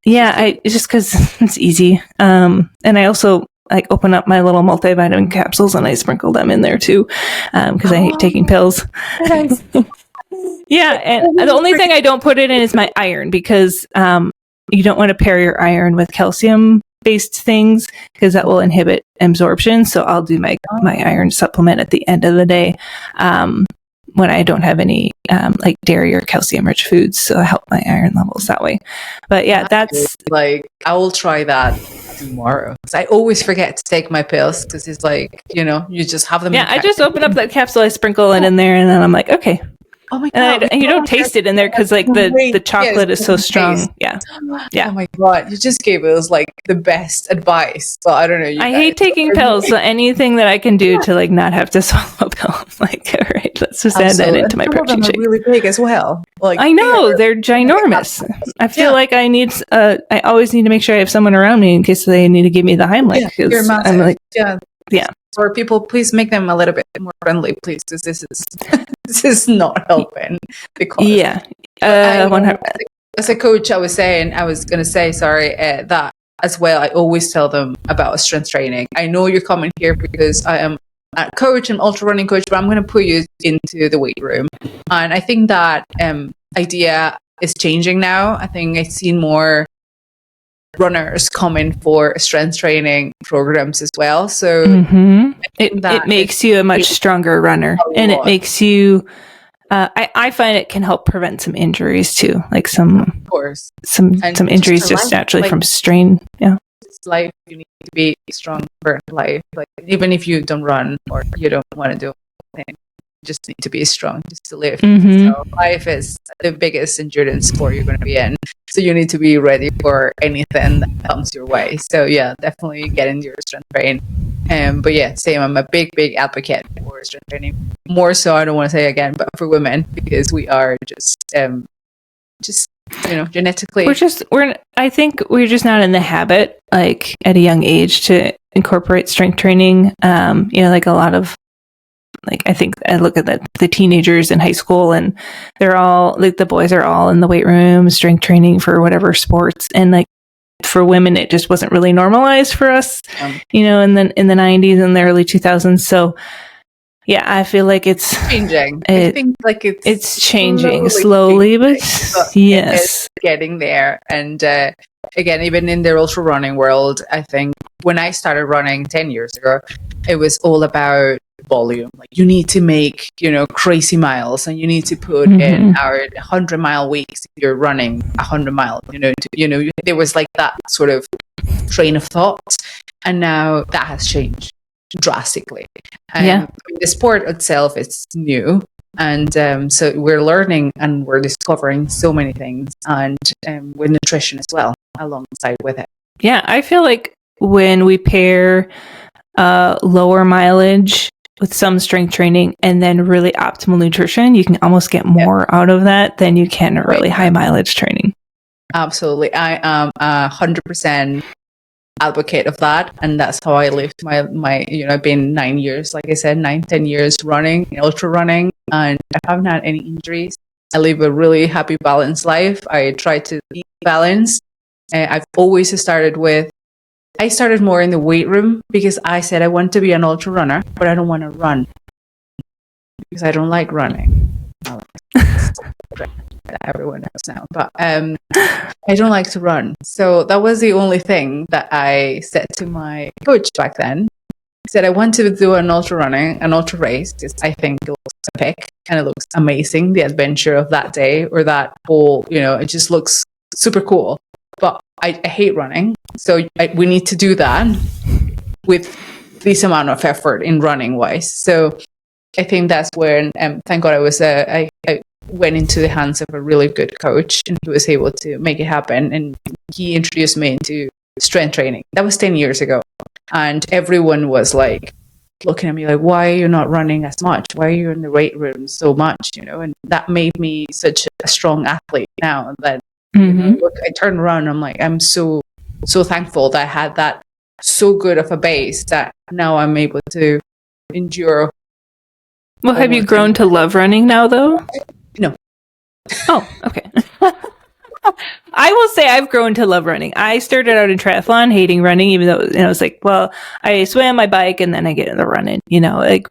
[SPEAKER 2] it's just because it's easy. And I also like open up my little multivitamin capsules and I sprinkle them in there too, because I hate taking pills. Yeah, and the only thing I don't put it in is my iron, because you don't want to pair your iron with calcium based things, because that will inhibit absorption. So I'll do my iron supplement at the end of the day. when I don't have any like dairy or calcium rich foods. So I help my iron levels that way. But yeah, that's
[SPEAKER 1] like, I will try that tomorrow. 'Cause I always forget to take my pills because it's like, you just have them.
[SPEAKER 2] Yeah, I just open up that capsule, I sprinkle it in there, and then I'm like, okay.
[SPEAKER 1] Oh my God.
[SPEAKER 2] And you don't taste it in there because like the chocolate is so strong.
[SPEAKER 1] Taste.
[SPEAKER 2] Yeah.
[SPEAKER 1] Oh my God. You just gave us like the best advice. But I don't know.
[SPEAKER 2] I hate taking pills. So anything that I can do to like not have to swallow a pill, I'm like, all right, let's just add that into my protein shake.
[SPEAKER 1] Really big as well. Like,
[SPEAKER 2] I know they're ginormous. I feel like I always need to make sure I have someone around me in case they need to give me the Heimlich.
[SPEAKER 1] Yeah,
[SPEAKER 2] I'm like,
[SPEAKER 1] yeah. For people, please make them a little bit more friendly, please, because this is not helping. Because as a coach, I was going to say, that as well. I always tell them about strength training. I know you're coming here because I am a coach, an ultra running coach, but I'm going to put you into the weight room. And I think that idea is changing now. I think I've seen more runners coming for strength training programs as well. So
[SPEAKER 2] it makes you a much stronger runner, and it makes you. I find it can help prevent some injuries too, like some injuries just naturally from strain. Yeah,
[SPEAKER 1] it's life. You need to be strong for life. Like even if you don't run or you don't want to do anything, you just need to be strong just to live. So life is the biggest endurance sport you're going to be in. So you need to be ready for anything that comes your way. So yeah, definitely get into your strength training. But yeah, same. I'm a big advocate for strength training. More so, I don't want to say again, but for women because we are just genetically.
[SPEAKER 2] I think we're just not in the habit, like at a young age, to incorporate strength training. Like a lot of. Like I think I look at the teenagers in high school and they're all like the boys are all in the weight room, strength training for whatever sports. And like for women, it just wasn't really normalized for us, in the 90s and the early 2000s. So yeah, I feel like it's
[SPEAKER 1] changing. I think like
[SPEAKER 2] it's changing slowly, but yes,
[SPEAKER 1] it's getting there. And again, even in the ultra running world, I think when I started running 10 years ago, it was all about volume. Like you need to make, crazy miles and you need to put in our 100-mile weeks if you're running 100 miles, there was like that sort of train of thought. And now that has changed drastically. The sport itself is new. And so we're learning and we're discovering so many things and with nutrition as well alongside with it.
[SPEAKER 2] Yeah, I feel like when we pair lower mileage with some strength training and then really optimal nutrition, you can almost get more out of that than you can really high mileage training.
[SPEAKER 1] Absolutely. I am 100% advocate of that. And that's how I lived my I've been 9 years, like I said, 10 years running, ultra running, and I haven't had any injuries. I live a really happy, balanced life. I try to be balanced. I've always I started more in the weight room because I said I want to be an ultra runner, but I don't want to run because I don't like running. Everyone knows now, but I don't like to run. So that was the only thing that I said to my coach back then. I said I want to do an ultra race because I think it looks epic and it looks amazing. The adventure of that day or that whole, it just looks super cool. But I hate running, so we need to do that with this amount of effort in running wise. So I think that's when, thank God, I went into the hands of a really good coach, and he was able to make it happen. And he introduced me into strength training. That was 10 years ago, and everyone was like looking at me like, "Why are you not running as much? Why are you in the weight room so much?" And that made me such a strong athlete now that. Look, I turned around and I'm like, I'm so thankful that I had that so good of a base that now I'm able to endure.
[SPEAKER 2] Well, have you grown to love running now though?
[SPEAKER 1] No.
[SPEAKER 2] Oh, okay. I will say I've grown to love running. I started out in triathlon hating running, even though I was like, well, I swam, I bike, and then I get in the running,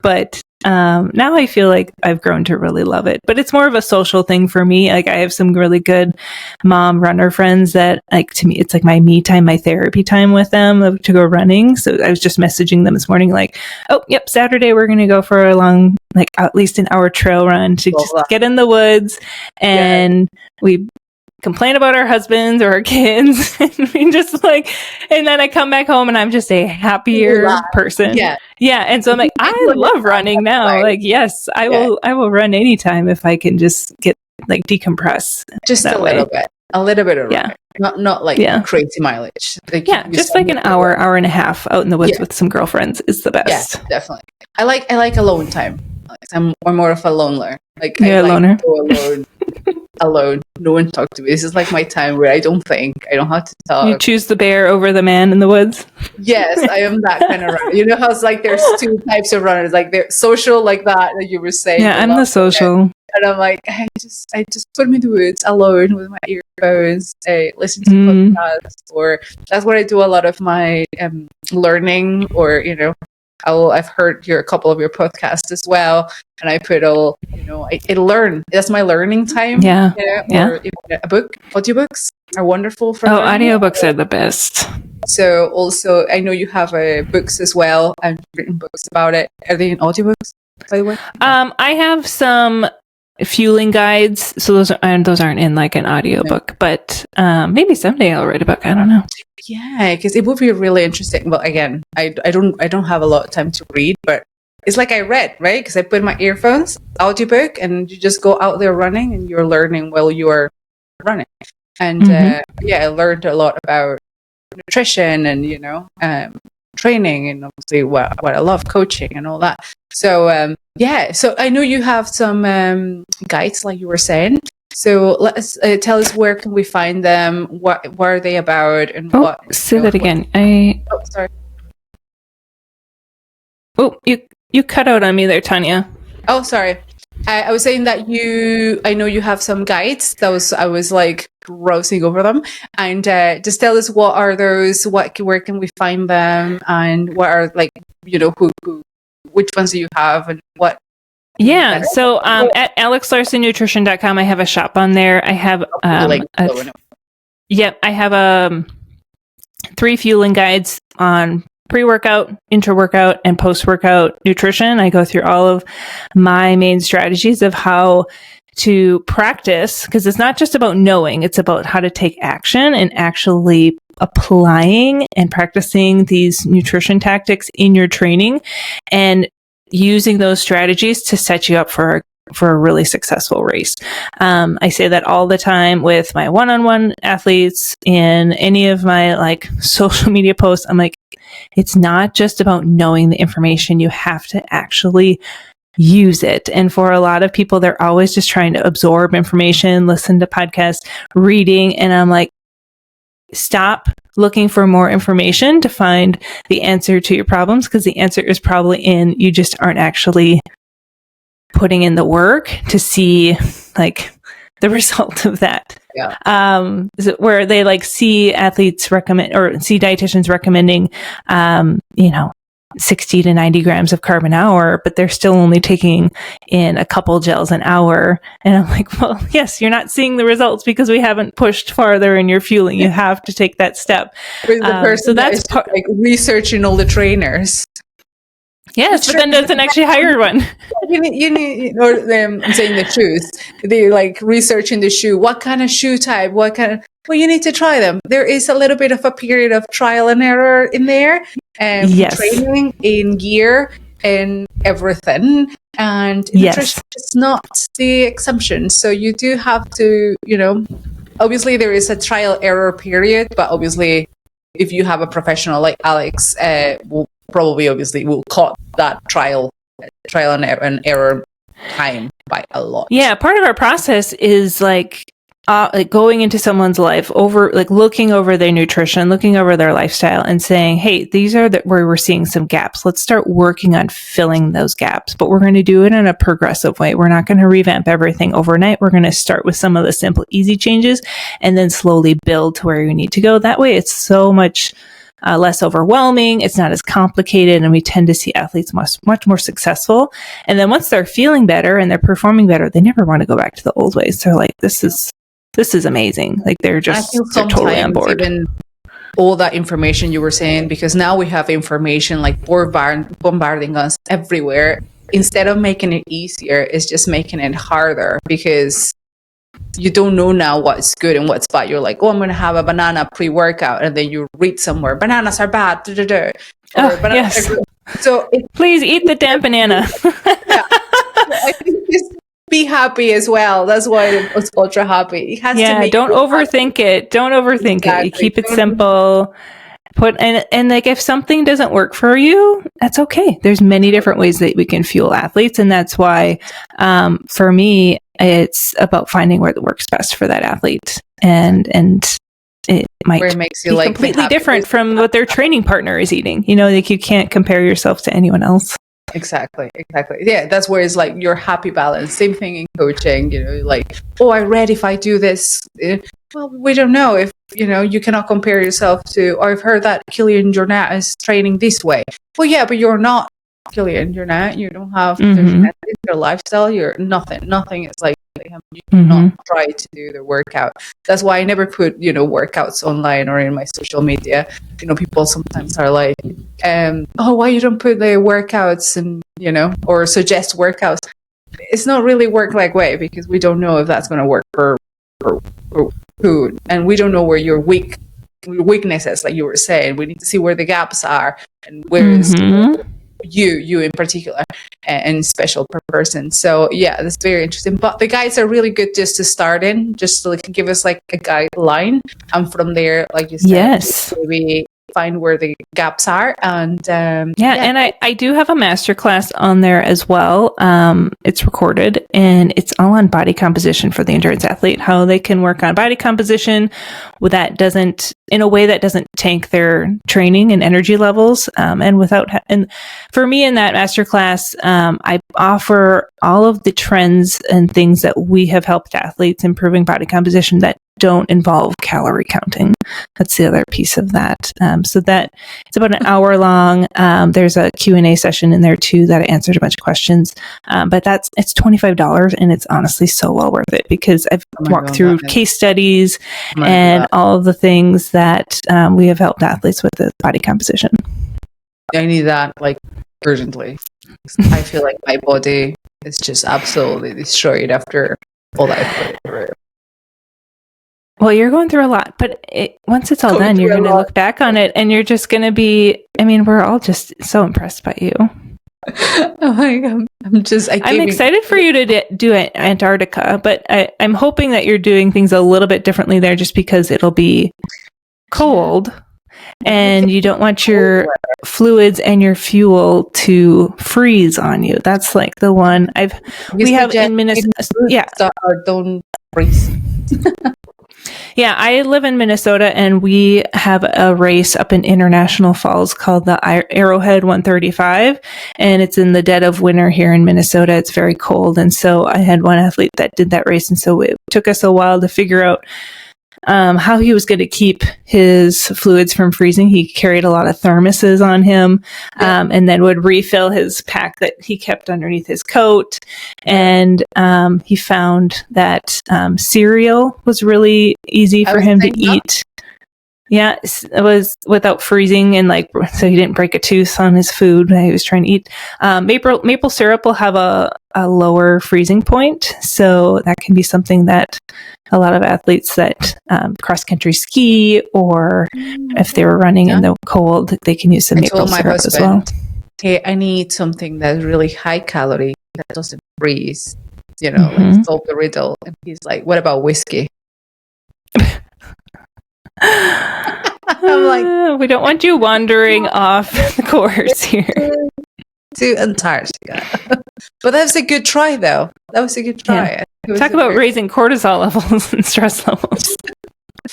[SPEAKER 2] but Now I feel like I've grown to really love it, but it's more of a social thing for me. Like I have some really good mom runner friends that, like, to me, it's like my me time, my therapy time with them to go running. So I was just messaging them this morning, like, oh, yep, Saturday we're going to go for a long, like at least an hour trail run to just get in the woods. And we complain about our husbands or our kids. And we just like, and then I come back home and I'm just a happier person. Yeah. And so I'm like, I love running now. Like, yes, I will run anytime if I can just get like decompress.
[SPEAKER 1] Just a little bit of running. Not like crazy mileage. Like,
[SPEAKER 2] just like an hour and a half out in the woods with some girlfriends is the best.
[SPEAKER 1] Yeah, definitely. I like alone time. I'm more of a loner. Like
[SPEAKER 2] you're a loner.
[SPEAKER 1] Go alone. No one talk to me. This is like my time where I don't think. I don't have to talk.
[SPEAKER 2] You choose the bear over the man in the woods?
[SPEAKER 1] Yes, I am that kind of runner. You know how it's like there's two types of runners. Like they're social like that you were saying.
[SPEAKER 2] Yeah, I'm the social.
[SPEAKER 1] And I'm like, I just put me in the woods alone with my earphones, listen to podcasts, or that's what I do a lot of my learning, or I've heard a couple of your podcasts as well, and I put I learn. That's my learning time.
[SPEAKER 2] Yeah.
[SPEAKER 1] Or even a book. Audiobooks are wonderful for learning.
[SPEAKER 2] Audiobooks are the best.
[SPEAKER 1] So also, I know you have books as well, and written books about it. Are they in audiobooks, by the way?
[SPEAKER 2] I have some fueling guides, so those aren't in like an audiobook, but maybe someday I'll write a book. I don't know.
[SPEAKER 1] Yeah, because it would be really interesting. Well, again, I don't have a lot of time to read, but it's like I read, right? Because I put my earphones, audiobook, and you just go out there running, and you're learning while you are running. And I learned a lot about nutrition and training, and obviously what I love, coaching and all that. So so I know you have some guides, like you were saying. So let us tell us, where can we find them? What are they about? And what?
[SPEAKER 2] Say that again.
[SPEAKER 1] Sorry.
[SPEAKER 2] Oh, you cut out on me there, Tanya.
[SPEAKER 1] Oh, sorry. I was saying that I know you have some guides. I was like browsing over them, and just tell us, what are those? Where can we find them? And what are, like, which ones do you have, and what?
[SPEAKER 2] Yeah. So at alexlarsonnutrition.com, I have a shop on there. I have I have 3 fueling guides on pre-workout, intra-workout, and post-workout nutrition. I go through all of my main strategies of how to practice, because it's not just about knowing, it's about how to take action and actually applying and practicing these nutrition tactics in your training, and using those strategies to set you up for a really successful race. I say that all the time with my one-on-one athletes, in any of my like social media posts. I'm like, it's not just about knowing the information. You have to actually use it. And for a lot of people, they're always just trying to absorb information, listen to podcasts, reading. And I'm like, stop looking for more information to find the answer to your problems, because the answer is probably you just aren't actually putting in the work to see like the result of that. Is it where they like see athletes recommend, or see dietitians recommending 60 to 90 grams of carb an hour, but they're still only taking in a couple gels an hour. And I'm like, well, yes, you're not seeing the results because we haven't pushed farther in your fueling. You have to take that step.
[SPEAKER 1] So that's like researching all the trainers.
[SPEAKER 2] Yes, but then doesn't actually hire one.
[SPEAKER 1] You need, or I'm saying the shoes. They like researching the shoe. What kind of shoe type? Well, you need to try them. There is a little bit of a period of trial and error in there. Training in gear and everything. And nutrition is not the exception. So you do have to, obviously there is a trial error period, but obviously if you have a professional like Alex, will cut that trial and error time by a lot. Yeah,
[SPEAKER 2] part of our process is like going into someone's life, looking over their nutrition, looking over their lifestyle, and saying, hey, these are where we're seeing some gaps. Let's start working on filling those gaps. But we're going to do it in a progressive way. We're not going to revamp everything overnight. We're going to start with some of the simple, easy changes, and then slowly build to where you need to go. That way, it's so much less overwhelming. It's not as complicated, and we tend to see athletes much more successful. And then once they're feeling better and they're performing better, they never want to go back to the old ways. They're like, this is amazing. Like they're totally on board.
[SPEAKER 1] Even all that information you were saying, because now we have information like bombarding us everywhere. Instead of making it easier, it's just making it harder, because you don't know now what's good and what's bad. You're like, oh, I'm going to have a banana pre-workout, and then you read somewhere, bananas are bad.
[SPEAKER 2] Yes.
[SPEAKER 1] So
[SPEAKER 2] please eat the damn banana.
[SPEAKER 1] Yeah. I think just be happy as well. That's why it's ultra happy. It has to make
[SPEAKER 2] don't overthink it. Don't overthink it. You keep it simple. And like, if something doesn't work for you, that's okay. There's many different ways that we can fuel athletes. And that's why, for me, it's about finding where it works best for that athlete. And it might be completely different from what their training partner is eating. Like, you can't compare yourself to anyone else.
[SPEAKER 1] Exactly. Yeah, that's where it's like your happy balance. Same thing in coaching, like, oh, I read if I do this. Well, we don't know if, you cannot compare yourself to, or I've heard that Kilian Jornet is training this way. Well, yeah, but you're not Kilian Jornet. You don't have your lifestyle. You're nothing is like him. You cannot try to do the workout. That's why I never put, workouts online or in my social media. People sometimes are like, oh, why you don't put the workouts and, or suggest workouts. It's not really work like way, because we don't know if that's going to work for food, and we don't know where your weaknesses, like you were saying. We need to see where the gaps are, and where is you in particular, and special per person. So yeah, that's very interesting. But the guides are really good just to start in, just to give us like a guideline, and from there, like you said, maybe find where the gaps are. And and
[SPEAKER 2] I do have a masterclass on there as well. It's recorded, and it's all on body composition for the endurance athlete, how they can work on body composition in a way that doesn't tank their training and energy levels. And for me in that masterclass, I offer all of the trends and things that we have helped athletes improving body composition that don't involve calorie counting. That's the other piece of that. So that it's about an hour long. There's a Q&A session in there too that I answered a bunch of questions. But it's $25, and it's honestly so well worth it, because I've walked through case studies and all of the things that we have helped athletes with the body composition.
[SPEAKER 1] I need that like urgently. I feel like my body is just absolutely destroyed after all that I put through.
[SPEAKER 2] Well, you're going through a lot, but once it's all done, you're going to look back on it, and you're just going to be, we're all just so impressed by you.
[SPEAKER 1] Oh my God. I'm
[SPEAKER 2] excited for you to do Antarctica, but I'm hoping that you're doing things a little bit differently there, just because it'll be cold, and you don't want your fluids and your fuel to freeze on you. That's like the one we have in Minnesota. Yeah.
[SPEAKER 1] Don't freeze.
[SPEAKER 2] Yeah, I live in Minnesota, and we have a race up in International Falls called the Arrowhead 135, and it's in the dead of winter here in Minnesota. It's very cold, and so I had one athlete that did that race, and so it took us a while to figure out how he was going to keep his fluids from freezing. He carried a lot of thermoses on him, and then would refill his pack that he kept underneath his coat. And he found that cereal was really easy for him to eat. Yeah, it was without freezing, and so he didn't break a tooth on his food that he was trying to eat. Maple syrup will have a lower freezing point, so that can be something that a lot of athletes that cross country ski, or if they were running in the cold, they can use some maple syrup as well.
[SPEAKER 1] Hey, I need something that's really high calorie that doesn't freeze. Like solve the riddle. And he's like, "What about whiskey?" I'm like,
[SPEAKER 2] we don't want you wandering off the course here
[SPEAKER 1] to Antarctica. But that was a good try, though. That was a good try.
[SPEAKER 2] Yeah. Talk about raising cortisol levels and stress levels.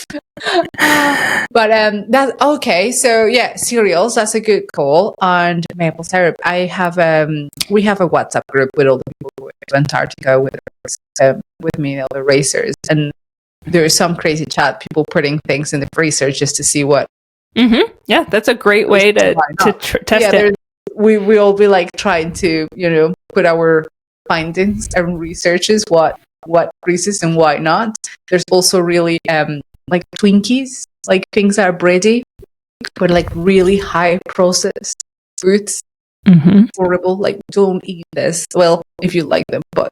[SPEAKER 1] But that's okay. So yeah, cereals, that's a good call. And maple syrup. We have a WhatsApp group with all the people who went to Antarctica with me, all the racers, and there's some crazy chat, people putting things in the freezer just to see what
[SPEAKER 2] Yeah, that's a great way to test it.
[SPEAKER 1] We will be like trying to, put our findings and researches what greases and why not. There's also really like Twinkies, like things that are bready, but like really high processed foods. Horrible. Like, don't eat this. Well, if you like them, but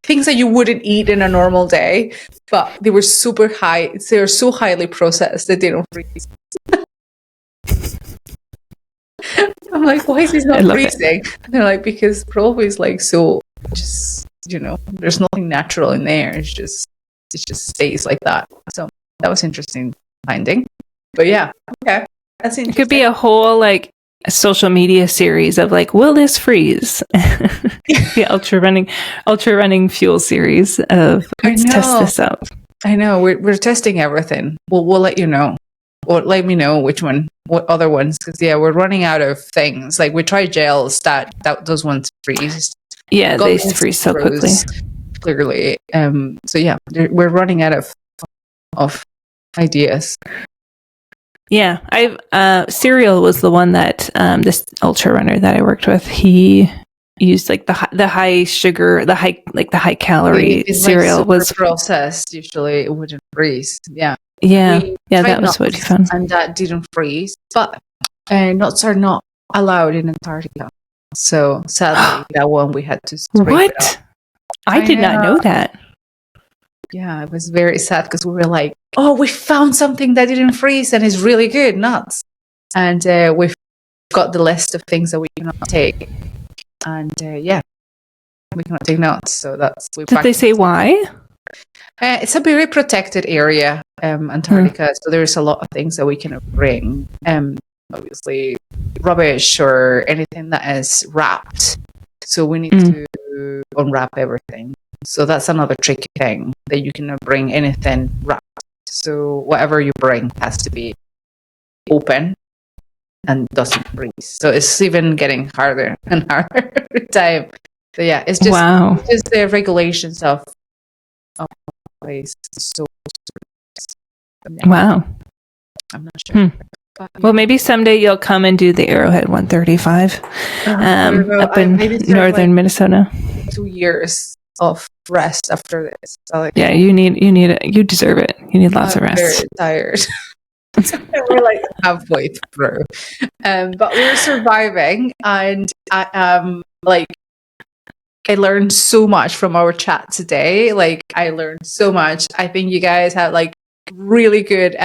[SPEAKER 1] things that you wouldn't eat in a normal day, but they were super high. They are so highly processed that they don't freeze. I'm like, why is this not freezing? And they're like, because probably it's like so just there's nothing natural in there. It just stays like that. So that was interesting finding. But yeah, okay, that's interesting.
[SPEAKER 2] It could be a whole like a social media series of like, will this freeze? The ultra running fuel series of let's test this out.
[SPEAKER 1] I know we're testing everything. We'll let you know. Or let me know what other ones, because we're running out of things. Like we tried gels that those ones freeze.
[SPEAKER 2] Yeah, they freeze so quickly.
[SPEAKER 1] Clearly, so yeah, we're running out of ideas.
[SPEAKER 2] Yeah, cereal was the one that this ultra runner that I worked with, he used like the high sugar, the high calorie cereal like was
[SPEAKER 1] processed. Usually, it wouldn't freeze. Yeah.
[SPEAKER 2] Yeah, that was what you found.
[SPEAKER 1] And that didn't freeze. But nuts are not allowed in Antarctica. So sadly, that one we had to scrape it up.
[SPEAKER 2] I did not know that.
[SPEAKER 1] Yeah, it was very sad because we were like, oh, we found something that didn't freeze and is really good, nuts. And we've got the list of things that we cannot take. And we cannot take nuts. So that's...
[SPEAKER 2] Did they say why?
[SPEAKER 1] It's a very protected area, Antarctica, so there's a lot of things that we cannot bring. Obviously, rubbish or anything that is wrapped. So we need to unwrap everything. So that's another tricky thing, that you cannot bring anything wrapped. So whatever you bring has to be open and doesn't freeze. So it's even getting harder and harder every time. So yeah, it's just the regulations of place. So
[SPEAKER 2] wow.
[SPEAKER 1] I'm not sure.
[SPEAKER 2] But, well, maybe someday you'll come and do the Arrowhead 135 up in northern Minnesota. 2
[SPEAKER 1] years of rest after this. So
[SPEAKER 2] yeah, you deserve it. You need lots of rest.
[SPEAKER 1] Very tired. We're like halfway through, but we're surviving, and I learned so much from our chat today. Like, I learned so much. I think you guys have like really good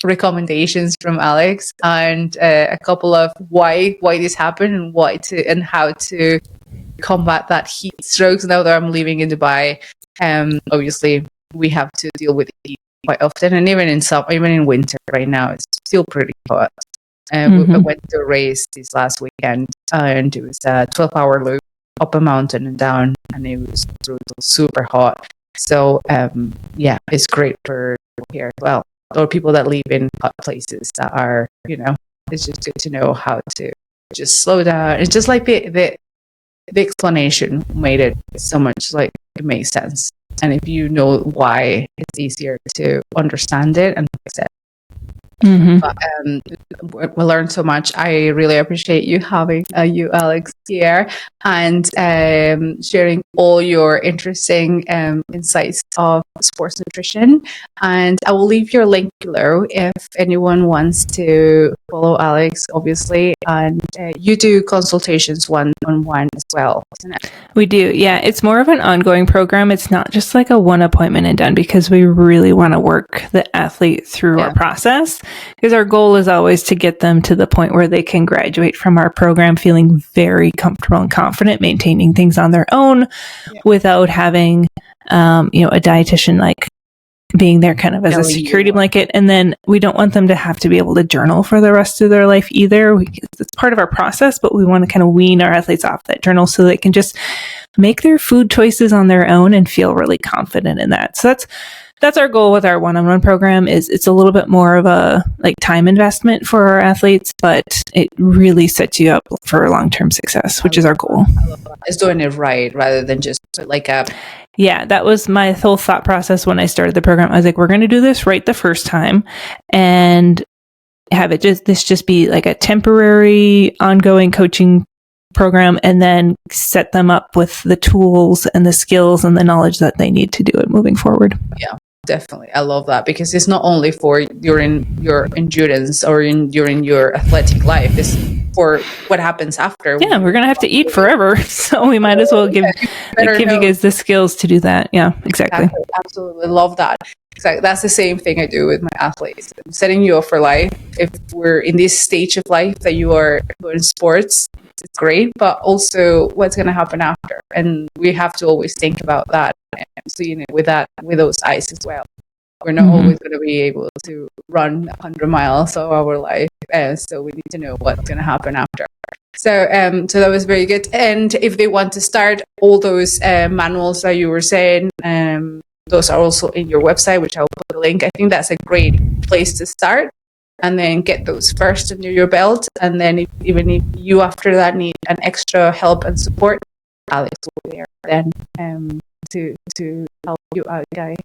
[SPEAKER 1] recommendations from Alex, and a couple of why this happened and how to combat that heat strokes. Now that I'm living in Dubai, obviously we have to deal with heat quite often, and even in winter right now, it's still pretty hot. We went to a race this last weekend, and it was a 12-hour loop up a mountain and down, and it was brutal, super hot. So it's great for here as well, or people that live in hot places that are, it's just good to know how to just slow down. It's just like the explanation made it so much like it makes sense, and if you know why, it's easier to understand it and fix it. But, we learned so much. I really appreciate you having you, Alex, here, and sharing all your interesting insights of sports nutrition. And I will leave your link below if anyone wants to follow Alex, obviously. And you do consultations one-on-one as well, isn't it?
[SPEAKER 2] We do, yeah. It's more of an ongoing program. It's not just like a one appointment and done, because we really want to work the athlete through our process, because our goal is always to get them to the point where they can graduate from our program feeling very comfortable and confident maintaining things on their own without having a dietitian like being there kind of as a security blanket. And then we don't want them to have to be able to journal for the rest of their life either. It's part of our process, but we want to kind of wean our athletes off that journal so they can just make their food choices on their own and feel really confident in that. So that's our goal with our one-on-one program. Is it's a little bit more of a like time investment for our athletes, but it really sets you up for long-term success, which is our goal.
[SPEAKER 1] It's doing it right rather than just like a...
[SPEAKER 2] Yeah, that was my whole thought process when I started the program. I was like, we're going to do this right the first time. And have this just be like a temporary ongoing coaching program, and then set them up with the tools and the skills and the knowledge that they need to do it moving forward.
[SPEAKER 1] Yeah, definitely. I love that, because it's not only for during your endurance or during your athletic life, it's for what happens after.
[SPEAKER 2] Yeah, we're going to have to eat forever. So we might as well give you guys the skills to do that. Yeah, exactly.
[SPEAKER 1] Absolutely. Love that. Exactly. That's the same thing I do with my athletes. I'm setting you up for life. If we're in this stage of life that you are doing sports, it's great, but also what's going to happen after. And we have to always think about that. And so, with those eyes as well. We're not always going to be able to run 100 miles of our life. So we need to know what's going to happen after. So that was very good. And if they want to start, all those manuals that you were saying, those are also in your website, which I'll put a link. I think that's a great place to start, and then get those first under your belt. And then even if you after that need an extra help and support, Alex will be there then to help you out, guys.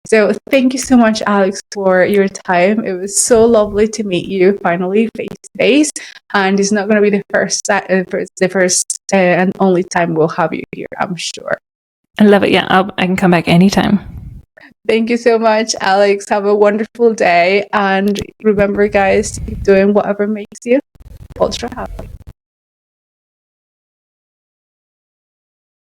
[SPEAKER 1] So thank you so much, Alex, for your time. It was so lovely to meet you finally face to face, and it's not going to be the first and only time we'll have you here, I'm sure.
[SPEAKER 2] I love it. Yeah, I can come back anytime.
[SPEAKER 1] Thank you so much, Alex. Have a wonderful day, and remember, guys, to keep doing whatever makes you ultra happy.